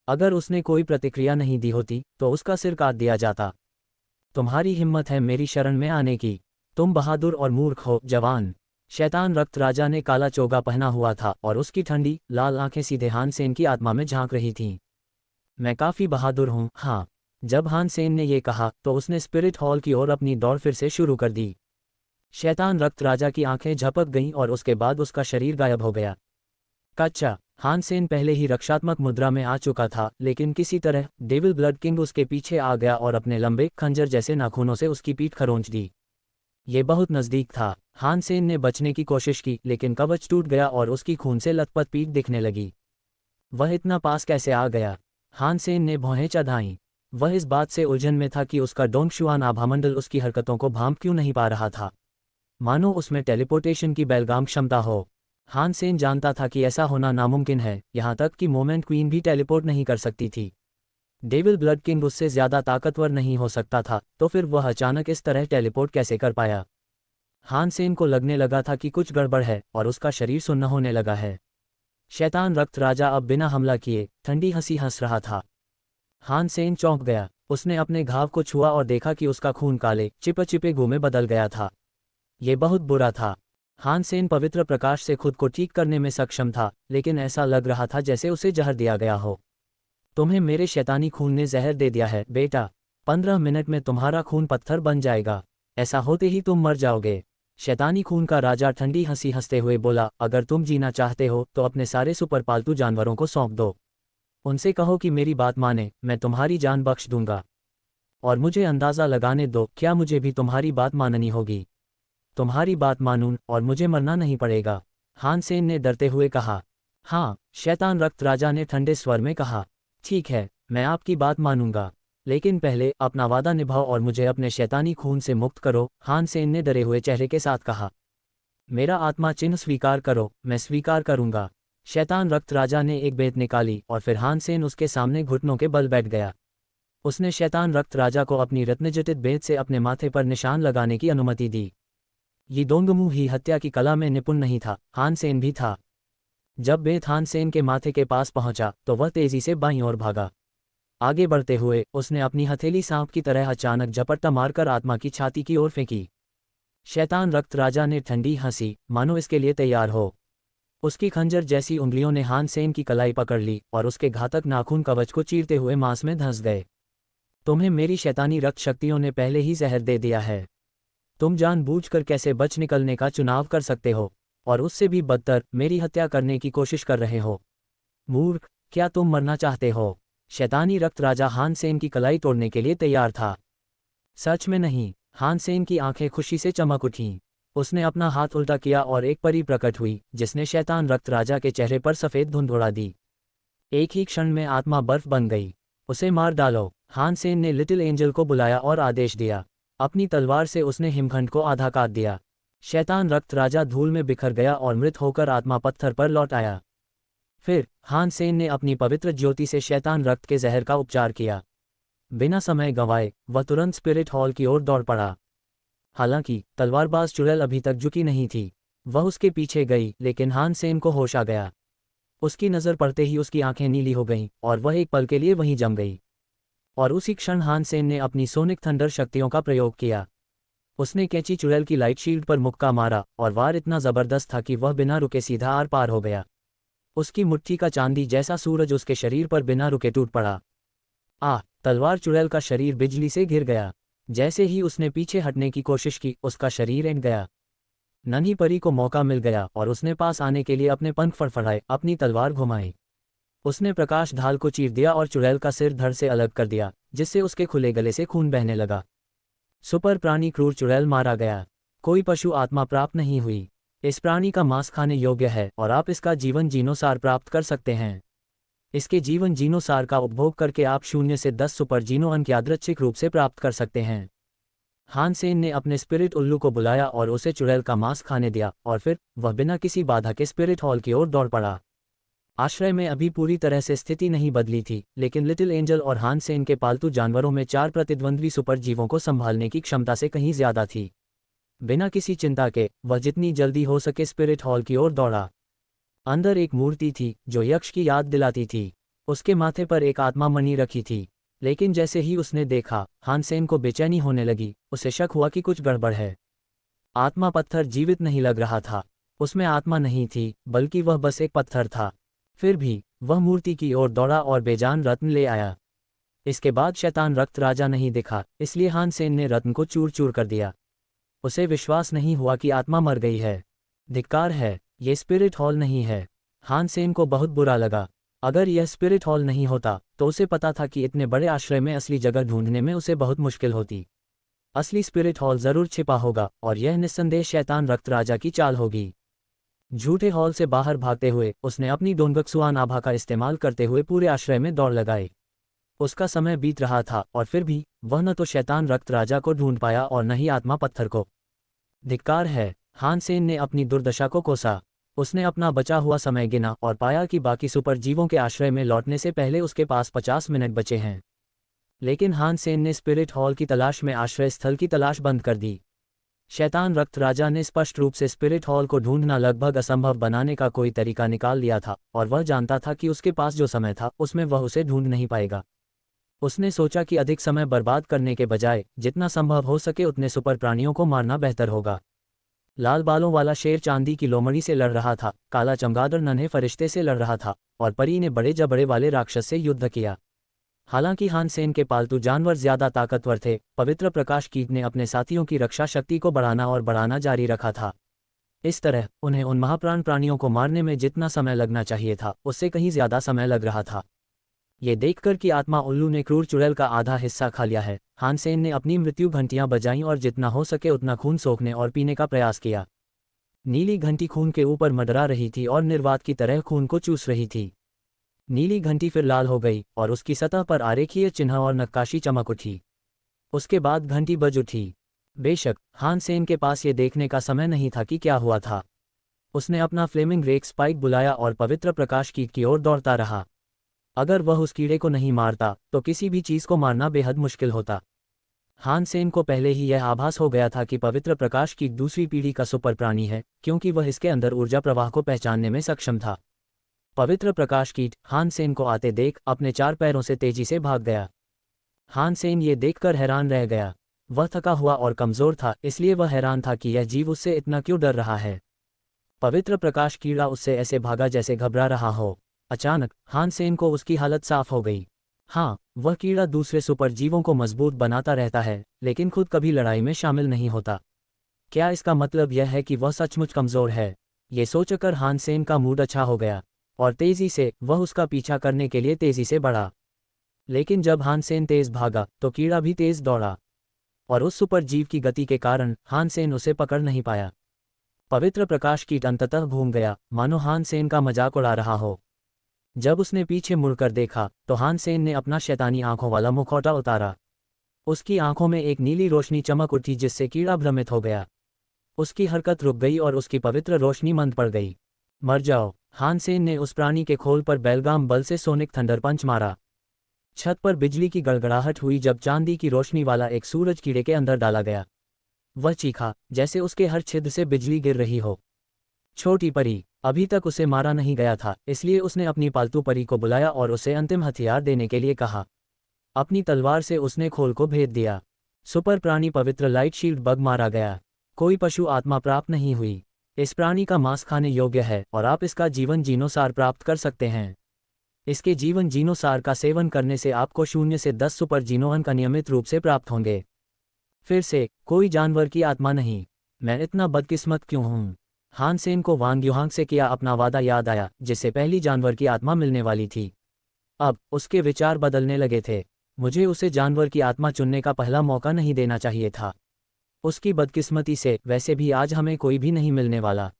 अगर उसने कोई प्रतिक्रिया नहीं दी होती तो उसका सिर काट दिया जाता। तुम्हारी हिम्मत है मेरी शरण में आने की? तुम बहादुर और मूर्ख हो, जवान! शैतान रक्त राजा ने काला चोगा पहना हुआ था और उसकी ठंडी लाल आंखें सीधे हान सेन की आत्मा में झांक रही थीं। मैं काफी बहादुर हूँ, हाँ। जब हान सेन ने ये कहा तो उसने स्पिरिट हॉल की ओर अपनी दौड़ फिर से शुरू कर दी। शैतान रक्त राजा की आंखें झपक गईं और उसके बाद उसका शरीर गायब हो गया। कच्चा! हान सेन पहले ही रक्षात्मक मुद्रा में आ चुका था, लेकिन किसी तरह डेविल ब्लड किंग उसके पीछे आ गया और अपने लंबे खंजर जैसे नाखूनों से उसकी पीठ खरोंच दी। ये बहुत नज़दीक था। हान सेन ने बचने की कोशिश की, लेकिन कवच टूट गया और उसकी खून से लथपथ पीठ दिखने लगी। वह इतना पास कैसे आ गया? हान सेन ने भौहें चढ़ाईं। वह इस बात से उलझन में था कि उसका डोंगशुआन आभामंडल उसकी हरकतों को भांप क्यों नहीं पा रहा था, मानो उसमें टेलीपोर्टेशन की बेलगाम क्षमता हो। हान सेन जानता था कि ऐसा होना नामुमकिन है, यहाँ तक कि मोमेंट क्वीन भी टेलीपोर्ट नहीं कर सकती थी। डेविल ब्लड किंग उससे ज़्यादा ताकतवर नहीं हो सकता था, तो फिर वह अचानक इस तरह टेलीपोर्ट कैसे कर पाया? हान सेन को लगने लगा था कि कुछ गड़बड़ है और उसका शरीर सुन्न होने लगा है। शैतान रक्त राजा अब बिना हमला किए ठंडी हंसी हंस रहा था। हान सेन चौंक गया। उसने अपने घाव को छुआ और देखा कि उसका खून काले चिपचिपे गू में बदल गया था। ये बहुत बुरा था। हान सेन पवित्र प्रकाश से खुद को ठीक करने में सक्षम था, लेकिन ऐसा लग रहा था जैसे उसे जहर दिया गया हो। तुम्हें मेरे शैतानी खून ने जहर दे दिया है बेटा। 15 मिनट में तुम्हारा खून पत्थर बन जाएगा। ऐसा होते ही तुम मर जाओगे। शैतानी खून का राजा ठंडी हंसी हंसते हुए बोला, अगर तुम जीना चाहते हो तो अपने सारे सुपर पालतू जानवरों को सौंप दो। उनसे कहो कि मेरी बात माने, मैं तुम्हारी जान बख्श दूंगा। और मुझे अंदाज़ा लगाने दो, क्या मुझे भी तुम्हारी बात माननी होगी? तुम्हारी बात मानूं और मुझे मरना नहीं पड़ेगा? हान सेन ने डरते हुए कहा। हाँ, शैतान रक्त राजा ने ठंडे स्वर में कहा। ठीक है, मैं आपकी बात मानूंगा, लेकिन पहले अपना वादा निभाओ और मुझे अपने शैतानी खून से मुक्त करो। हान सेन ने डरे हुए चेहरे के साथ कहा। मेरा आत्मा चिन्ह स्वीकार करो। मैं स्वीकार करूंगा। शैतान रक्त राजा ने एक बेत निकाली और फिर हान सेन उसके सामने घुटनों के बल बैठ गया। उसने शैतान रक्त राजा को अपनी रत्नजटित बेत से अपने माथे पर निशान लगाने की अनुमति दी। ये दोंगमू ही हत्या की कला में निपुण नहीं था, हान सेन भी था। जब बेत हान सेन के माथे के पास पहुंचा तो वह तेजी से बाईं ओर भागा। आगे बढ़ते हुए उसने अपनी हथेली सांप की तरह अचानक झपट्टा मारकर आत्मा की छाती की ओर फेंकी। शैतान रक्त राजा ने ठंडी हंसी, मानो इसके लिए तैयार हो। उसकी खंजर जैसी उंगलियों ने हान सेन की कलाई पकड़ ली और उसके घातक नाखून कवच को चीरते हुए मांस में धंस गए। तुम्हें मेरी शैतानी रक्त शक्तियों ने पहले ही जहर दे दिया है। तुम जानबूझकर कैसे बच निकलने का चुनाव कर सकते हो, और उससे भी बदतर मेरी हत्या करने की कोशिश कर रहे हो? मूर्ख, क्या तुम मरना चाहते हो? शैतानी रक्त राजा हान सेन की कलाई तोड़ने के लिए तैयार था। सच में नहीं। हान सेन की आंखें खुशी से चमक उठीं। उसने अपना हाथ उल्टा किया और एक परी प्रकट हुई, जिसने शैतान रक्त राजा के चेहरे पर सफ़ेद धुंध उड़ा दी। एक ही क्षण में आत्मा बर्फ बन गई। उसे मार डालो। हान सेन ने लिटिल एंजल को बुलाया और आदेश दिया। अपनी तलवार से उसने हिमखंड को आधा काट दिया। शैतान रक्त राजा धूल में बिखर गया और मृत होकर आत्मा पत्थर पर लौट आया। फिर हान सेन ने अपनी पवित्र ज्योति से शैतान रक्त के जहर का उपचार किया। बिना समय गंवाए वह तुरंत स्पिरिट हॉल की ओर दौड़ पड़ा। हालांकि तलवारबाज चुड़ैल अभी तक झुकी नहीं थी। वह उसके पीछे गई, लेकिन हान सेन को होश आ गया। उसकी नज़र पड़ते ही उसकी आंखें नीली हो गईं और वह एक पल के लिए वहीं जम गई। और उसी क्षण हान सेन ने अपनी सोनिक थंडर शक्तियों का प्रयोग किया। उसने कैंची चुड़ैल की लाइट शील्ड पर मुक्का मारा और वार इतना ज़बरदस्त था कि वह बिना रुके सीधा आर पार हो गया। उसकी मुट्ठी का चांदी जैसा सूरज उसके शरीर पर बिना रुके टूट पड़ा। तलवार चुड़ैल का शरीर बिजली से घिर गया। जैसे ही उसने पीछे हटने की कोशिश की, उसका शरीर एंड गया। नन्ही परी को मौका मिल गया और उसने पास आने के लिए अपने पंख फड़फड़ाए, अपनी तलवार घुमाई। उसने प्रकाश ढाल को चीर दिया और चुड़ैल का सिर धड़ से अलग कर दिया, जिससे उसके खुले गले से खून बहने लगा। सुपर प्राणी क्रूर चुड़ैल मारा गया। कोई पशु आत्मा प्राप्त नहीं हुई। इस प्राणी का मांस खाने योग्य है और आप इसका जीवन जीनोसार प्राप्त कर सकते हैं। इसके जीवन जीनोसार का उपभोग करके आप 0 से 10 सुपर जीनो अंक यादृच्छिक रूप से प्राप्त कर सकते हैं। हान सेन ने अपने स्पिरिट उल्लू को बुलाया और उसे चुड़ैल का मांस खाने दिया, और फिर वह बिना किसी बाधा के स्पिरिट हॉल की ओर दौड़ पड़ा। आश्रय में अभी पूरी तरह से स्थिति नहीं बदली थी, लेकिन लिटिल एंजल और हान सेन के पालतू जानवरों में 4 प्रतिद्वंद्वी सुपर जीवों को संभालने की क्षमता से कहीं ज्यादा थी। बिना किसी चिंता के वह जितनी जल्दी हो सके स्पिरिट हॉल की ओर दौड़ा। अंदर एक मूर्ति थी जो यक्ष की याद दिलाती थी। उसके माथे पर एक आत्मा मणि रखी थी, लेकिन जैसे ही उसने देखा, हान सेन को बेचैनी होने लगी। उसे शक हुआ कि कुछ गड़बड़ है। आत्मा पत्थर जीवित नहीं लग रहा था। उसमें आत्मा नहीं थी, बल्कि वह बस एक पत्थर था। फिर भी वह मूर्ति की ओर दौड़ा और बेजान रत्न ले आया। इसके बाद शैतान रक्त राजा नहीं दिखा, इसलिए हान सेन ने रत्न को चूर चूर कर दिया। उसे विश्वास नहीं हुआ कि आत्मा मर गई है। धिक्कार है, ये स्पिरिट हॉल नहीं है। हान सेन को बहुत बुरा लगा। अगर यह स्पिरिट हॉल नहीं होता तो उसे पता था कि इतने बड़े आश्रय में असली जगह ढूंढने में उसे बहुत मुश्किल होती। असली स्पिरिट हॉल जरूर छिपा होगा और यह निस्संदेह शैतान रक्त राजा की चाल होगी। झूठे हॉल से बाहर भागते हुए उसने अपनी डोंगक्सुआन आभा का इस्तेमाल करते हुए पूरे आश्रय में दौड़ लगाई। उसका समय बीत रहा था और फिर भी वह न तो शैतान रक्त राजा को ढूंढ पाया और न ही आत्मा पत्थर को। धिक्कार है, हान सेन ने अपनी दुर्दशा को कोसा। उसने अपना बचा हुआ समय गिना और पाया कि बाकी सुपर जीवों के आश्रय में लौटने से पहले उसके पास 50 मिनट बचे हैं। लेकिन हान सेन ने स्पिरिट हॉल की तलाश में आश्रय स्थल की तलाश बंद कर दी। शैतान रक्त राजा ने स्पष्ट रूप से स्पिरिट हॉल को ढूंढना लगभग असंभव बनाने का कोई तरीका निकाल लिया था और वह जानता था कि उसके पास जो समय था उसमें वह उसे ढूंढ नहीं पाएगा। उसने सोचा कि अधिक समय बर्बाद करने के बजाय जितना संभव हो सके उतने सुपर प्राणियों को मारना बेहतर होगा। लाल बालों वाला शेर चांदी की लोमड़ी से लड़ रहा था, काला चमगादड़ नन्हे फरिश्ते से लड़ रहा था और परी ने बड़े जबड़े वाले राक्षस से युद्ध किया। हालांकि हान सेन के पालतू जानवर ज्यादा ताकतवर थे, पवित्र प्रकाश कीट ने अपने साथियों की रक्षा शक्ति को बढ़ाना और बढ़ाना जारी रखा था। इस तरह उन्हें उन महाप्राण प्राणियों को मारने में जितना समय लगना चाहिए था उससे कहीं ज्यादा समय लग रहा था। ये देखकर कि आत्मा उल्लू ने क्रूर चुड़ैल का आधा हिस्सा खा लिया है, हान सेन ने अपनी मृत्यु घंटियां बजाईं और जितना हो सके उतना खून सोखने और पीने का प्रयास किया। नीली घंटी खून के ऊपर मडरा रही थी और निर्वात की तरह खून को चूस रही थी। नीली घंटी फिर लाल हो गई और उसकी सतह पर आरेखीय चिन्ह और नक्काशी चमक उठी। उसके बाद घंटी बज उठी। बेशक हान सेन के पास ये देखने का समय नहीं था कि क्या हुआ था। उसने अपना फ्लेमिंग रेक स्पाइक बुलाया और पवित्र प्रकाश कीट की ओर दौड़ता रहा। अगर वह उस कीड़े को नहीं मारता तो किसी भी चीज को मारना बेहद मुश्किल होता। हान सेन को पहले ही यह आभास हो गया था कि पवित्र प्रकाश कीट दूसरी पीढ़ी का सुपर प्राणी है, क्योंकि वह इसके अंदर ऊर्जा प्रवाह को पहचानने में सक्षम था। पवित्र प्रकाश कीट हान सेन को आते देख अपने 4 पैरों से तेजी से भाग गया। हान सेन ये देखकर हैरान रह गया। वह थका हुआ और कमजोर था, इसलिए वह हैरान था कि यह जीव उससे इतना क्यों डर रहा है। पवित्र प्रकाश कीड़ा उससे ऐसे भागा जैसे घबरा रहा हो। अचानक हान सेन को उसकी हालत साफ हो गई। हाँ, वह कीड़ा दूसरे सुपर जीवों को मजबूत बनाता रहता है, लेकिन खुद कभी लड़ाई में शामिल नहीं होता। क्या इसका मतलब यह है कि वह सचमुच कमजोर है? ये सोचकर हान सेन का मूड अच्छा हो गया और तेजी से वह उसका पीछा करने के लिए तेजी से बढ़ा। लेकिन जब हान सेन तेज भागा तो कीड़ा भी तेज दौड़ा और उस सुपर जीव की गति के कारण हान सेन उसे पकड़ नहीं पाया। पवित्र प्रकाश कीट अंततः घूम गया, मानो हान सेन का मजाक उड़ा रहा हो। जब उसने पीछे मुड़कर देखा तो हान सेन ने अपना शैतानी आंखों वाला मुखौटा उतारा। उसकी आंखों में एक नीली रोशनी चमक उठी जिससे कीड़ा भ्रमित हो गया। उसकी हरकत रुक गई और उसकी पवित्र रोशनी मंद पड़ गई। मर जाओ, हान सेन ने उस प्राणी के खोल पर बेलगाम बल से सोनिक थंडर पंच मारा। छत पर बिजली की गड़गड़ाहट हुई जब चांदी की रोशनी वाला एक सूरज कीड़े के अंदर डाला गया। वह चीखा जैसे उसके हर छिद्र से बिजली गिर रही हो। छोटी परी, अभी तक उसे मारा नहीं गया था, इसलिए उसने अपनी पालतू परी को बुलाया और उसे अंतिम हथियार देने के लिए कहा। अपनी तलवार से उसने खोल को भेद दिया। सुपर प्राणी पवित्र लाइट शील्ड बग मारा गया। कोई पशु आत्मा प्राप्त नहीं हुई। इस प्राणी का मांस खाने योग्य है और आप इसका जीवन जीनोसार प्राप्त कर सकते हैं। इसके जीवन जीनोसार का सेवन करने से आपको 0 से 10 सुपर जीनोअन का नियमित रूप से प्राप्त होंगे। फिर से कोई जानवर की आत्मा नहीं। मैं इतना बदकिस्मत क्यों हूँ? हान सेन को वांग युहांग से किया अपना वादा याद आया, जिससे पहली जानवर की आत्मा मिलने वाली थी। अब उसके विचार बदलने लगे थे। मुझे उसे जानवर की आत्मा चुनने का पहला मौका नहीं देना चाहिए था। उसकी बदकिस्मती से वैसे भी आज हमें कोई भी नहीं मिलने वाला।